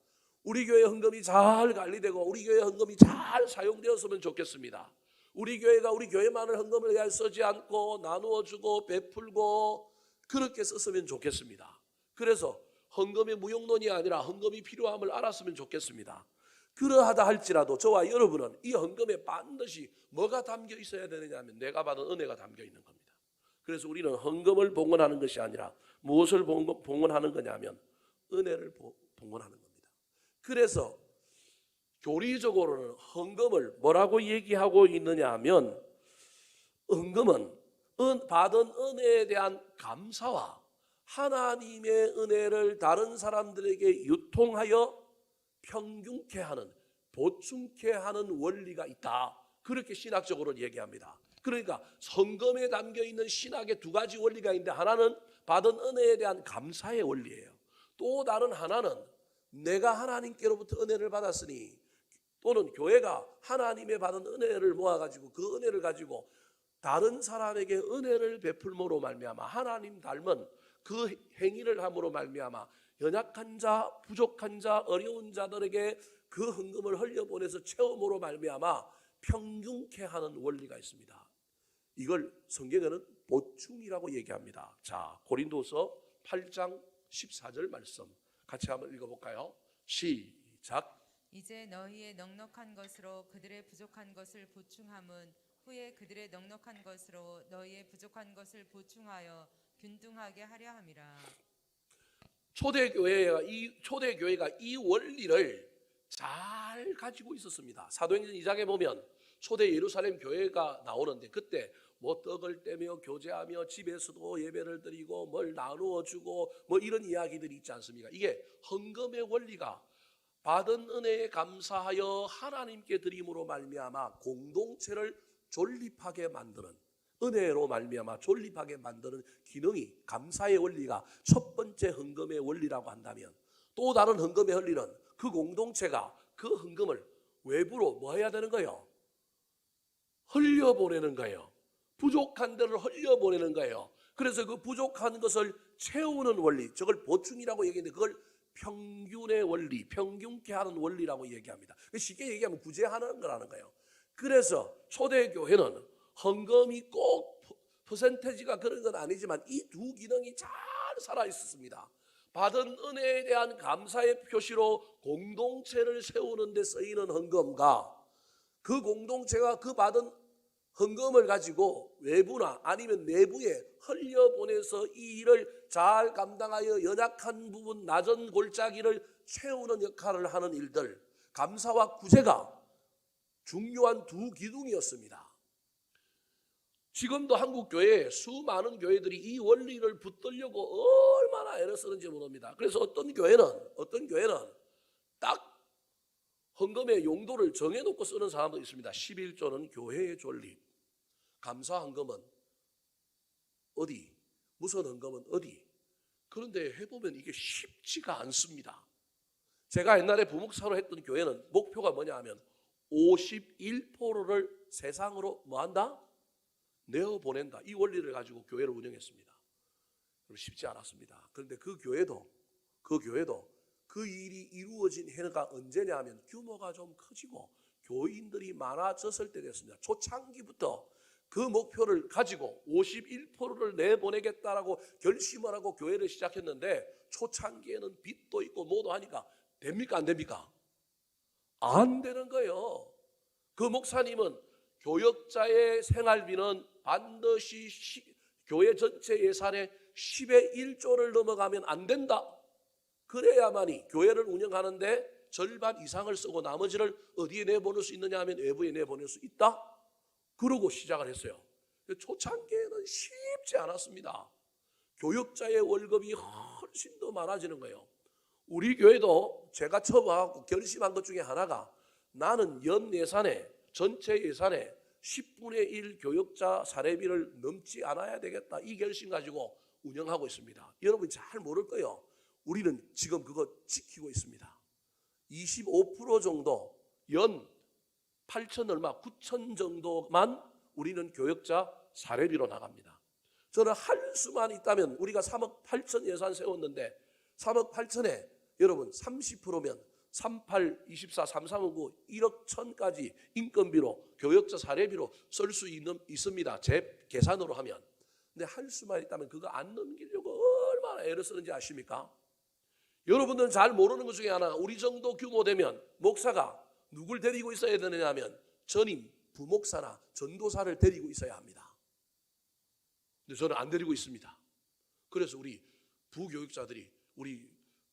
우리 교회 헌금이 잘 관리되고 우리 교회 헌금이 잘 사용되었으면 좋겠습니다. 우리 교회가 우리 교회만을 헌금을 위하여 쓰지 않고 나누어주고 베풀고 그렇게 썼으면 좋겠습니다. 그래서 헌금의 무용론이 아니라 헌금이 필요함을 알았으면 좋겠습니다. 그러하다 할지라도 저와 여러분은 이 헌금에 반드시 뭐가 담겨 있어야 되느냐 하면 내가 받은 은혜가 담겨 있는 겁니다. 그래서 우리는 헌금을 봉헌하는 것이 아니라 무엇을 봉헌하는 거냐면 은혜를 봉헌하는 겁니다. 그래서 교리적으로는 헌금을 뭐라고 얘기하고 있느냐 하면 헌금은 받은 은혜에 대한 감사와 하나님의 은혜를 다른 사람들에게 유통하여 평균케 하는, 보충케 하는 원리가 있다. 그렇게 신학적으로 얘기합니다. 그러니까 헌금에 담겨 있는 신학의 두 가지 원리가 있는데 하나는 받은 은혜에 대한 감사의 원리예요. 또 다른 하나는 내가 하나님께로부터 은혜를 받았으니 또는 교회가 하나님의 받은 은혜를 모아가지고 그 은혜를 가지고 다른 사람에게 은혜를 베풀므로 말미암아 하나님 닮은 그 행위를 함으로 말미암아 연약한 자, 부족한 자, 어려운 자들에게 그 헌금을 흘려보내서 채움으로 말미암아 평균케 하는 원리가 있습니다. 이걸 성경에는 보충이라고 얘기합니다. 자, 고린도서 8장 14절 말씀 같이 한번 읽어볼까요? 시작. 이제 너희의 넉넉한 것으로 그들의 부족한 것을 보충함은 후에 그들의 넉넉한 것으로 너희의 부족한 것을 보충하여 균등하게 하려 함이라. 초대교회가 이 원리를 잘 가지고 있었습니다. 사도행전 2장에 보면 초대 예루살렘 교회가 나오는데 그때 뭐 떡을 떼며 교제하며 집에서도 예배를 드리고 뭘 나누어 주고 뭐 이런 이야기들이 있지 않습니까? 이게 헌금의 원리가 받은 은혜에 감사하여 하나님께 드림으로 말미암아 공동체를 존립하게 만드는, 은혜로 말미암아 존립하게 만드는 기능이, 감사의 원리가 첫 번째 헌금의 원리라고 한다면, 또 다른 헌금의 원리는 그 공동체가 그 헌금을 외부로 뭐 해야 되는 거예요? 흘려보내는 거예요. 부족한 데를 흘려보내는 거예요. 그래서 그 부족한 것을 채우는 원리, 저걸 보충이라고 얘기했는데 그걸 평균의 원리, 평균케 하는 원리라고 얘기합니다. 쉽게 얘기하면 구제하는 거라는 거예요. 그래서 초대교회는 헌금이 꼭 퍼센테지가 그런 건 아니지만 이 두 기능이 잘 살아 있었습니다. 받은 은혜에 대한 감사의 표시로 공동체를 세우는 데 쓰이는 헌금과 그 공동체가 그 받은 헌금을 가지고 외부나 아니면 내부에 흘려보내서 이 일을 잘 감당하여 연약한 부분, 낮은 골짜기를 채우는 역할을 하는 일들, 감사와 구제가 중요한 두 기둥이었습니다. 지금도 한국 교회에 수많은 교회들이 이 원리를 붙들려고 얼마나 애를 쓰는지 모릅니다. 그래서 어떤 교회는 딱 헌금의 용도를 정해놓고 쓰는 사람도 있습니다. 11조는 교회의 존립, 감사 헌금은 어디, 무슨 헌금은 어디. 그런데 해보면 이게 쉽지가 않습니다. 제가 옛날에 부목사로 했던 교회는 목표가 뭐냐 하면 51%를 세상으로 뭐한다? 내어보낸다. 이 원리를 가지고 교회를 운영했습니다. 쉽지 않았습니다. 그런데 그 교회도 그 일이 이루어진 해가 언제냐 하면 규모가 좀 커지고 교인들이 많아졌을 때 됐습니다. 초창기부터 그 목표를 가지고 51%를 내보내겠다라고 결심을 하고 교회를 시작했는데 초창기에는 빚도 있고 뭐도 하니까 됩니까? 안 됩니까? 안 되는 거예요. 그 목사님은 교역자의 생활비는 반드시 교회 전체 예산의 10의 1조를 넘어가면 안 된다. 그래야만이 교회를 운영하는데 절반 이상을 쓰고 나머지를 어디에 내보낼 수 있느냐 하면 외부에 내보낼 수 있다. 그러고 시작을 했어요. 초창기에는 쉽지 않았습니다. 교역자의 월급이 훨씬 더 많아지는 거예요. 우리 교회도 제가 처음하고 결심한 것 중에 하나가 나는 연 예산에, 전체 예산에 10분의 1 교역자 사례비를 넘지 않아야 되겠다. 이 결심 가지고 운영하고 있습니다. 여러분 잘 모를 거예요. 우리는 지금 그거 지키고 있습니다. 25% 정도, 연 8천 얼마, 9천 정도만 우리는 교역자 사례비로 나갑니다. 저는 할 수만 있다면 우리가 3억 8천 예산 세웠는데 3억 8천에 여러분 30%면 38, 24, 33, 9, 1억 1천까지 인건비로 교역자 사례비로 쓸 수 있습니다. 제 계산으로 하면. 근데 할 수만 있다면 그거 안 넘기려고 얼마나 애를 쓰는지 아십니까? 여러분들은 잘 모르는 것 중에 하나, 우리 정도 규모 되면 목사가 누굴 데리고 있어야 되느냐 하면 전임, 부목사나 전도사를 데리고 있어야 합니다. 근데 저는 안 데리고 있습니다. 그래서 우리 부교육자들이, 우리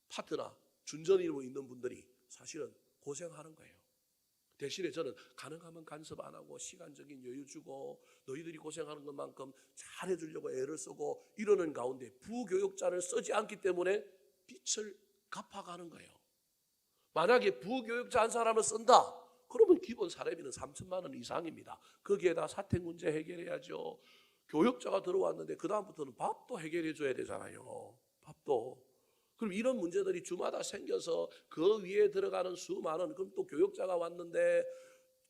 파트나 준전이로 있는 분들이 사실은 고생하는 거예요. 대신에 저는 가능하면 간섭 안 하고 시간적인 여유 주고 너희들이 고생하는 것만큼 잘해주려고 애를 쓰고 이러는 가운데 부교육자를 쓰지 않기 때문에 빚을 갚아가는 거예요. 만약에 부교육자 한 사람을 쓴다 그러면 기본 사례비는 3천만 원 이상입니다. 거기에다 사택 문제 해결해야죠. 교육자가 들어왔는데 그 다음부터는 밥도 해결해 줘야 되잖아요. 밥도. 그럼 이런 문제들이 주마다 생겨서 그 위에 들어가는 수많은, 그럼 또 교육자가 왔는데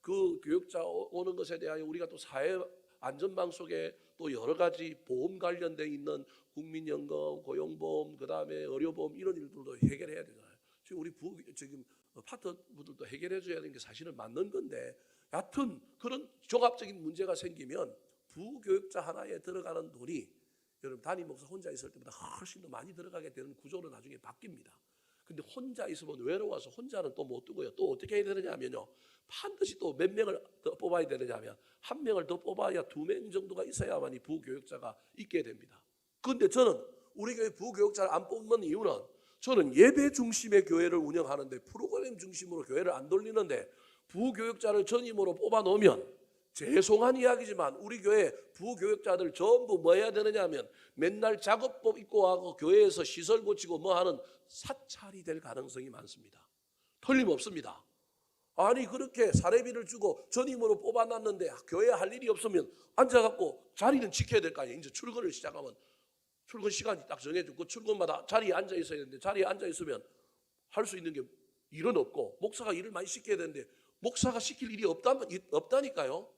그 교육자 오는 것에 대하여 우리가 또 사회 안전망 속에 또 여러 가지 보험 관련돼 있는 국민연금, 고용보험, 그 다음에 의료보험 이런 일들도 해결해야 되잖아요. 지금 우리 지금 파트분들도 해결해줘야 되는 게 사실은 맞는 건데, 여하튼 그런 종합적인 문제가 생기면 부교육자 하나에 들어가는 돈이 여러분 담임 목사 혼자 있을 때보다 훨씬 더 많이 들어가게 되는 구조로 나중에 바뀝니다. 근데 혼자 있으면 외로워서 혼자는 또 못 두고요. 또 어떻게 해야 되느냐면요. 반드시 또 몇 명을 더 뽑아야 되느냐면 한 명을 더 뽑아야 2명 정도가 있어야만이 부교육자가 있게 됩니다. 그런데 저는 우리 교회 부교육자를 안 뽑는 이유는 저는 예배 중심의 교회를 운영하는데 프로그램 중심으로 교회를 안 돌리는데 부교육자를 전임으로 뽑아 놓으면 죄송한 이야기지만 우리 교회 부교육자들 전부 뭐 해야 되느냐 하면 맨날 작업복 입고 와서 교회에서 시설 고치고 뭐 하는 사찰이 될 가능성이 많습니다. 틀림없습니다. 아니 그렇게 사례비를 주고 전임으로 뽑아놨는데 교회에 할 일이 없으면 앉아갖고 자리는 지켜야 될 거 아니에요. 이제 출근을 시작하면 출근 시간이 딱 정해지고 출근마다 자리에 앉아 있어야 되는데 자리에 앉아 있으면 할 수 있는 게 일은 없고 목사가 일을 많이 시켜야 되는데 목사가 시킬 일이 없다니까요.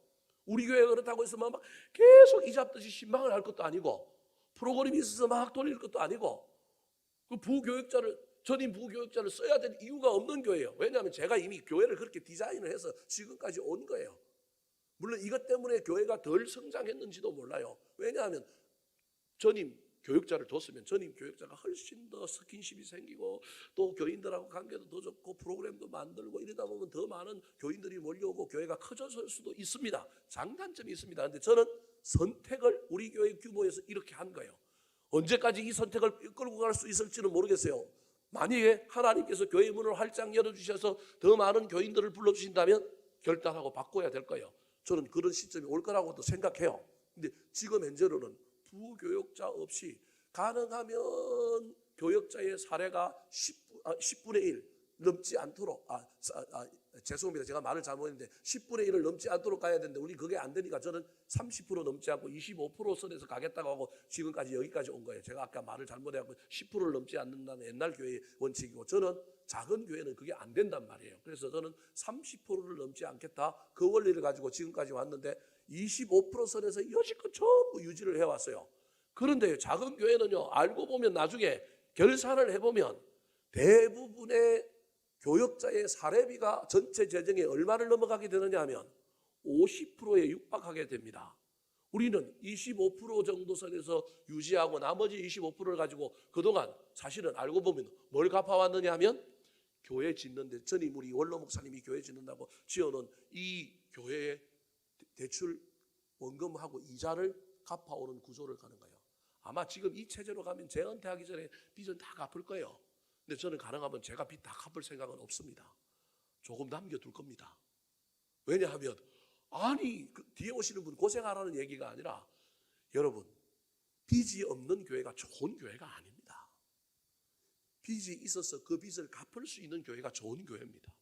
우리 교회가 그렇다고 해서 막 계속 이잡듯이 신방을 할 것도 아니고 프로그램이 있어서 막 돌릴 것도 아니고 그 전임 부교육자를 써야 될 이유가 없는 교회예요. 왜냐하면 제가 이미 교회를 그렇게 디자인을 해서 지금까지 온 거예요. 물론 이것 때문에 교회가 덜 성장했는지도 몰라요. 왜냐하면 전임 교육자를 뒀으면 전임 교육자가 훨씬 더 스킨십이 생기고 또 교인들하고 관계도 더 좋고 프로그램도 만들고 이러다 보면 더 많은 교인들이 몰려오고 교회가 커졌을 수도 있습니다. 장단점이 있습니다. 그런데 저는 선택을 우리 교회 규모에서 이렇게 한 거예요. 언제까지 이 선택을 끌고 갈 수 있을지는 모르겠어요. 만약에 하나님께서 교회 문을 활짝 열어주셔서 더 많은 교인들을 불러주신다면 결단하고 바꿔야 될 거예요. 저는 그런 시점이 올 거라고도 생각해요. 근데 지금 현재로는 부교육자 없이 가능하면 교육자의 사례가 10분의 1 넘지 않도록 죄송합니다. 제가 말을 잘못했는데 10분의 1을 넘지 않도록 가야 되는데 우리 그게 안 되니까 저는 30% 넘지 않고 25% 선에서 가겠다고 하고 지금까지 여기까지 온 거예요. 제가 아까 말을 잘못해갖고 10%를 넘지 않는다는 옛날 교회의 원칙이고 저는 작은 교회는 그게 안 된단 말이에요. 그래서 저는 30%를 넘지 않겠다. 그 원리를 가지고 지금까지 왔는데 25% 선에서 여지껏 전부 유지를 해왔어요. 그런데 작은 교회는요, 알고 보면 나중에 결산을 해보면 대부분의 교역자의 사례비가 전체 재정에 얼마를 넘어가게 되느냐 하면 50%에 육박하게 됩니다. 우리는 25% 정도 선에서 유지하고 나머지 25%를 가지고 그동안 사실은 알고 보면 뭘 갚아왔느냐 하면 교회 짓는데 전임 우리 원로 목사님이 교회 짓는다고 지어놓은 이 교회의 대출 원금하고 이자를 갚아오는 구조를 가는 거예요. 아마 지금 이 체제로 가면 제 은퇴하기 전에 빚은 다 갚을 거예요. 근데 저는 가능하면 제가 빚 다 갚을 생각은 없습니다. 조금 남겨둘 겁니다. 왜냐하면 아니 그 뒤에 오시는 분 고생하라는 얘기가 아니라 여러분 빚이 없는 교회가 좋은 교회가 아닙니다. 빚이 있어서 그 빚을 갚을 수 있는 교회가 좋은 교회입니다.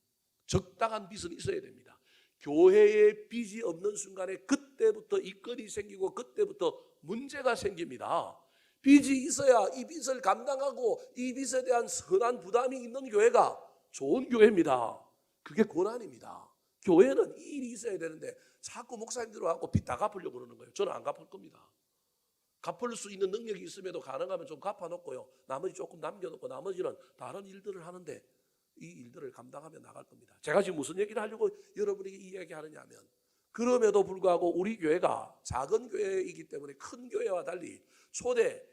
적당한 빚은 있어야 됩니다. 교회에 빚이 없는 순간에 그때부터 이건이 생기고 그때부터 문제가 생깁니다. 빚이 있어야 이 빚을 감당하고 이 빚에 대한 선한 부담이 있는 교회가 좋은 교회입니다. 그게 고난입니다. 교회는 이 일이 있어야 되는데 자꾸 목사님들 와서 빚 다 갚으려고 그러는 거예요. 저는 안 갚을 겁니다. 갚을 수 있는 능력이 있음에도 가능하면 좀 갚아놓고요. 나머지 조금 남겨놓고 나머지는 다른 일들을 하는데 이 일들을 감당하며 나갈 겁니다. 제가 지금 무슨 얘기를 하려고 여러분에게 이야기하느냐 하면 그럼에도 불구하고 우리 교회가 작은 교회이기 때문에 큰 교회와 달리 초대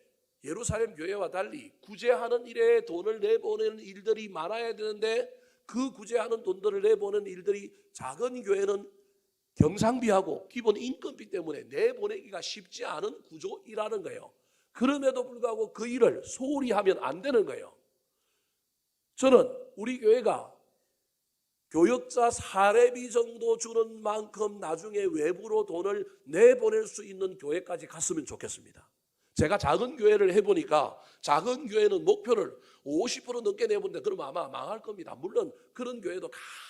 예루살렘 교회와 달리 구제하는 일에 돈을 내보내는 일들이 많아야 되는데 그 구제하는 돈들을 내보내는 일들이 작은 교회는 경상비하고 기본 인건비 때문에 내보내기가 쉽지 않은 구조이라는 거예요. 그럼에도 불구하고 그 일을 소홀히 하면 안 되는 거예요. 저는 우리 교회가 교역자 사례비 정도 주는 만큼 나중에 외부로 돈을 내보낼 수 있는 교회까지 갔으면 좋겠습니다. 제가 작은 교회를 해보니까 작은 교회는 목표를 50% 넘게 내보는데 그러면 아마 망할 겁니다. 물론 그런 교회도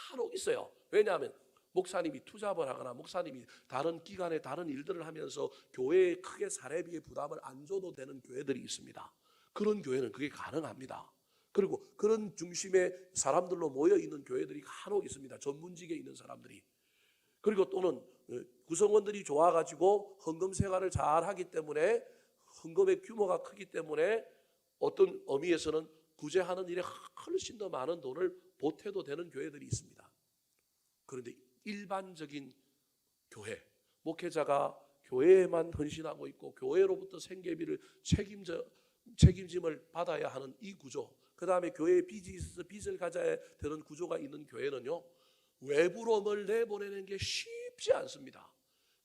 간혹 있어요. 왜냐하면 목사님이 투잡을 하거나 목사님이 다른 기관에 다른 일들을 하면서 교회에 크게 사례비의 부담을 안 줘도 되는 교회들이 있습니다. 그런 교회는 그게 가능합니다. 그리고 그런 중심의 사람들로 모여있는 교회들이 간혹 있습니다. 전문직에 있는 사람들이. 그리고 또는 구성원들이 좋아가지고 헌금 생활을 잘 하기 때문에 헌금의 규모가 크기 때문에 어떤 의미에서는 구제하는 일에 훨씬 더 많은 돈을 보태도 되는 교회들이 있습니다. 그런데 일반적인 교회, 목회자가 교회에만 헌신하고 있고 교회로부터 생계비를 책임짐을 받아야 하는 이 구조, 그 다음에 교회에 빚이 있어서 빚을 갚아야 되는 구조가 있는 교회는요, 외부로 뭘 내보내는 게 쉽지 않습니다.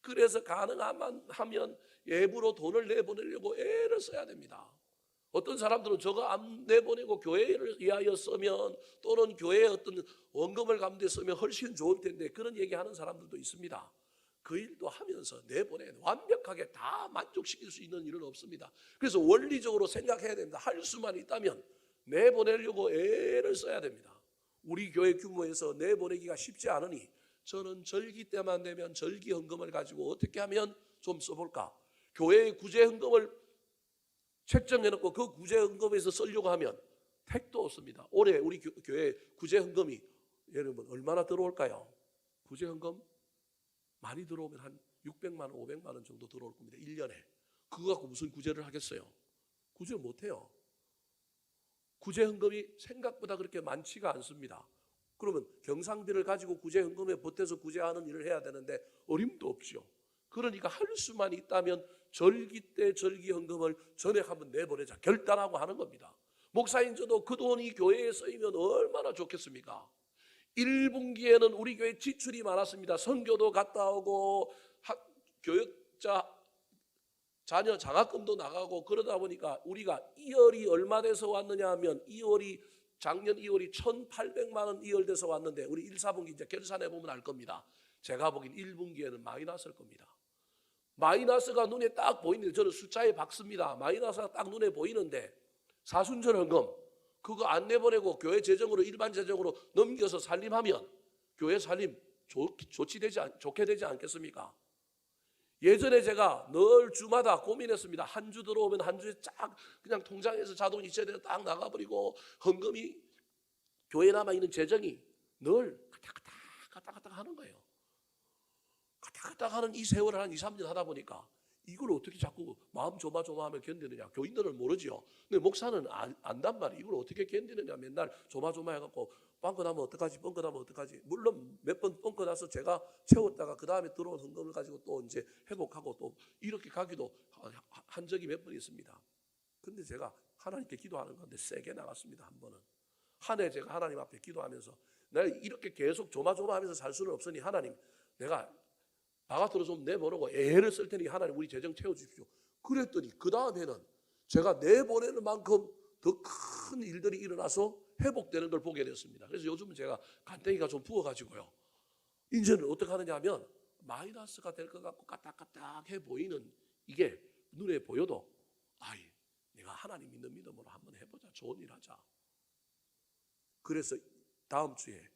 그래서 가능하면 외부로 돈을 내보내려고 애를 써야 됩니다. 어떤 사람들은 저거 안 내보내고 교회를 위하여 쓰면, 또는 교회에 어떤 원금을 갚는 데 쓰면 훨씬 좋을 텐데, 그런 얘기하는 사람들도 있습니다. 그 일도 하면서 완벽하게 다 만족시킬 수 있는 일은 없습니다. 그래서 원리적으로 생각해야 됩니다. 할 수만 있다면 내보내려고 애를 써야 됩니다. 우리 교회 규모에서 내보내기가 쉽지 않으니 저는 절기 때만 되면 절기 헌금을 가지고 어떻게 하면 좀 써볼까, 교회의 구제 헌금을 책정해놓고 그 구제 헌금에서 쓰려고 하면 택도 없습니다. 올해 우리 교회 구제 헌금이 여러분 얼마나 들어올까요? 구제 헌금 많이 들어오면 한 600만 원, 500만 원 정도 들어올 겁니다. 1년에. 그거 갖고 무슨 구제를 하겠어요? 구제 못해요. 구제 헌금이 생각보다 그렇게 많지가 않습니다. 그러면 경상비를 가지고 구제 헌금에 보태서 구제하는 일을 해야 되는데 어림도 없죠. 그러니까 할 수만 있다면 절기 때 절기 헌금을 전액 한번 내보내자 결단하고 하는 겁니다. 목사인 저도 그 돈이 교회에 쓰이면 얼마나 좋겠습니까? 1분기에는 우리 교회 지출이 많았습니다. 선교도 갔다 오고 교육자 자녀 장학금도 나가고 그러다 보니까 우리가 2월이 얼마 돼서 왔느냐 하면 작년 2월이 1,800만 원 2월 돼서 왔는데, 우리 1, 4분기 이제 결산해 보면 알 겁니다. 제가 보기엔 1분기에는 마이너스일 겁니다. 마이너스가 눈에 딱 보이는데, 저는 숫자에 박습니다. 마이너스가 딱 눈에 보이는데 사순절 헌금 그거 안 내보내고 교회 재정으로 일반 재정으로 넘겨서 살림하면 교회 살림 좋게 되지 않겠습니까? 예전에 제가 늘 주마다 고민했습니다. 한 주 들어오면 한 주에 쫙 그냥 통장에서 자동 이체돼서 딱 나가버리고, 헌금이 교회에 남아있는 재정이 늘 갔다 하는 거예요. 갔다 하는 이 세월을 한 2, 3년 하다 보니까 이걸 어떻게 자꾸 마음 조마조마하며 견디느냐. 교인들은 모르지요. 근데 목사는 안단 말이에요. 이걸 어떻게 견디느냐. 맨날 조마조마해갖고 뻥끗하면 어떡하지. 물론 몇 번 뻥끗나서 제가 채웠다가 그 다음에 들어온 헌금을 가지고 또 이제 회복하고 또 이렇게 가기도 한 적이 몇 번 있습니다. 근데 제가 하나님께 기도하는 건데 세게 나갔습니다. 한 번은. 한 해 제가 하나님 앞에 기도하면서, 내가 이렇게 계속 조마조마하면서 살 수는 없으니 하나님, 내가 바깥으로 좀 내보내고 애를 쓸 테니 하나님 우리 재정 채워주십시오. 그랬더니 그 다음에는 제가 내보내는 만큼 더 큰 일들이 일어나서 회복되는 걸 보게 됐습니다. 그래서 요즘은 제가 간땡이가 좀 부어가지고요, 이제는 어떻게 하느냐 하면 마이너스가 될 것 같고 까딱까딱해 보이는 이게 눈에 보여도 내가 하나님 믿는 믿음으로 한번 해보자, 좋은 일 하자. 그래서 다음 주에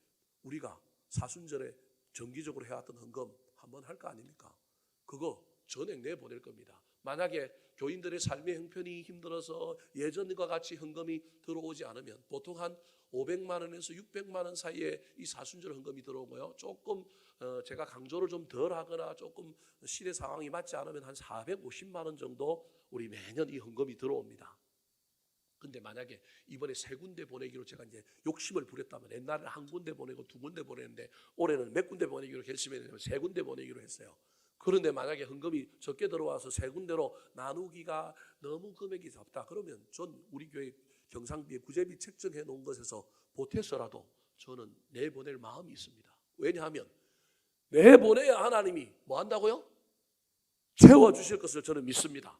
우리가 사순절에 정기적으로 해왔던 헌금 한번 할 거 아닙니까? 그거 전액 내보낼 겁니다. 만약에 교인들의 삶의 형편이 힘들어서 예전과 같이 헌금이 들어오지 않으면 보통 한 500만 원에서 600만 원 사이에 이 사순절 헌금이 들어오고요, 조금 제가 강조를 좀 덜 하거나 조금 시대 상황이 맞지 않으면 한 450만 원 정도 우리 매년 이 헌금이 들어옵니다. 근데 만약에 이번에 세 군데 보내기로 제가 이제 욕심을 부렸다면, 옛날에는 한 군데 보내고 두 군데 보냈는데 올해는 몇 군데 보내기로 결심했냐면 세 군데 보내기로 했어요. 그런데 만약에 헌금이 적게 들어와서 세 군데로 나누기가 너무 금액이 적다 그러면 전 우리 교회 경상비에 구제비 책정해 놓은 것에서 보태서라도 저는 내보낼 마음이 있습니다. 왜냐하면 내보내야 하나님이 뭐 한다고요? 채워주실 것을 저는 믿습니다.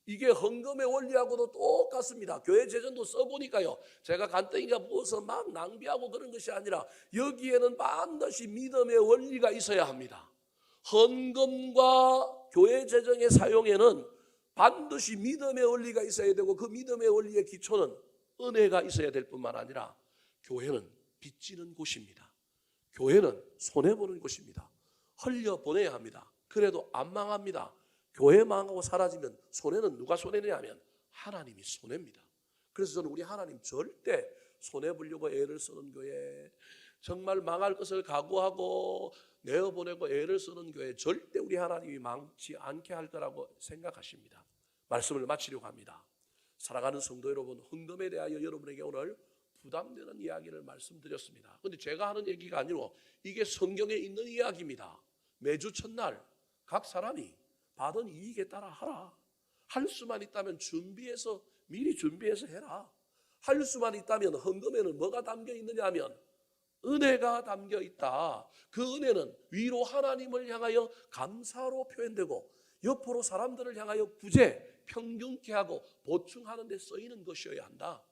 이게 헌금의 원리하고도 똑같습니다. 교회 재정도 써보니까요, 제가 간땡이가 부어서 막 낭비하고 그런 것이 아니라 여기에는 반드시 믿음의 원리가 있어야 합니다. 헌금과 교회 재정의 사용에는 반드시 믿음의 원리가 있어야 되고, 그 믿음의 원리의 기초는 은혜가 있어야 될 뿐만 아니라 교회는 빚지는 곳입니다. 교회는 손해보는 곳입니다. 흘려보내야 합니다. 그래도 안 망합니다. 교회 망하고 사라지면 손해는 누가 손해냐 하면 하나님이 손해입니다. 그래서 저는 우리 하나님 절대 손해보려고 애를 쓰는 교회, 정말 망할 것을 각오하고 내어보내고 애를 쓰는 교회, 절대 우리 하나님이 망치 않게 할 거라고 생각하십니다. 말씀을 마치려고 합니다. 사랑하는 성도 여러분, 헌금에 대하여 여러분에게 오늘 부담되는 이야기를 말씀드렸습니다. 그런데 제가 하는 얘기가 아니고 이게 성경에 있는 이야기입니다. 매주 첫날 각 사람이 받은 이익에 따라 하라. 할 수만 있다면 미리 준비해서 해라. 할 수만 있다면 헌금에는 뭐가 담겨 있느냐 하면 은혜가 담겨 있다. 그 은혜는 위로 하나님을 향하여 감사로 표현되고 옆으로 사람들을 향하여 구제, 평균케 하고 보충하는 데 쓰이는 것이어야 한다.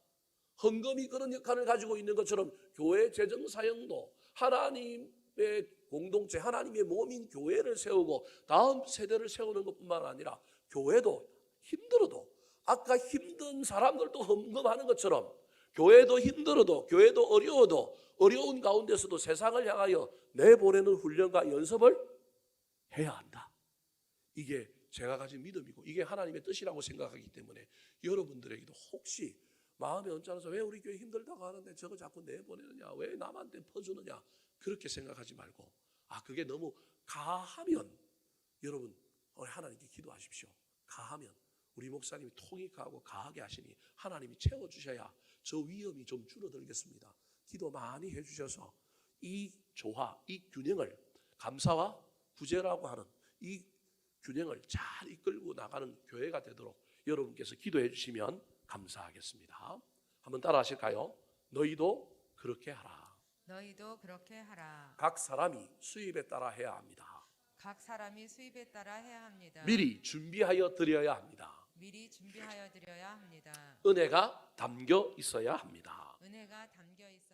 헌금이 그런 역할을 가지고 있는 것처럼 교회 재정 사역도 하나님의 공동체, 하나님의 몸인 교회를 세우고 다음 세대를 세우는 것뿐만 아니라 교회도 힘들어도 아까 힘든 사람들도 헌금하는 것처럼 교회도 힘들어도 교회도 어려워도 어려운 가운데서도 세상을 향하여 내보내는 훈련과 연습을 해야 한다. 이게 제가 가진 믿음이고 이게 하나님의 뜻이라고 생각하기 때문에 여러분들에게도 혹시 마음에 언짢아서 왜 우리 교회 힘들다고 하는데 저거 자꾸 내보내느냐, 왜 남한테 퍼주느냐 그렇게 생각하지 말고 그게 너무 가하면 여러분 하나님께 기도하십시오. 가하면 우리 목사님이 통익하고 가하게 하시니 하나님이 채워주셔야 저 위험이 좀 줄어들겠습니다. 기도 많이 해주셔서 이 조화, 이 균형을 감사와 구제라고 하는 이 균형을 잘 이끌고 나가는 교회가 되도록 여러분께서 기도해 주시면 감사하겠습니다. 한번 따라 하실까요? 너희도 그렇게 하라. 너희도 그렇게 하라. 각 사람이 수입에 따라 해야 합니다. 각 사람이 수입에 따라 해야 합니다. 미리 준비하여 드려야 합니다. 미리 준비하여 드려야 합니다. 은혜가 담겨 있어야 합니다. 은혜가 담겨 있어야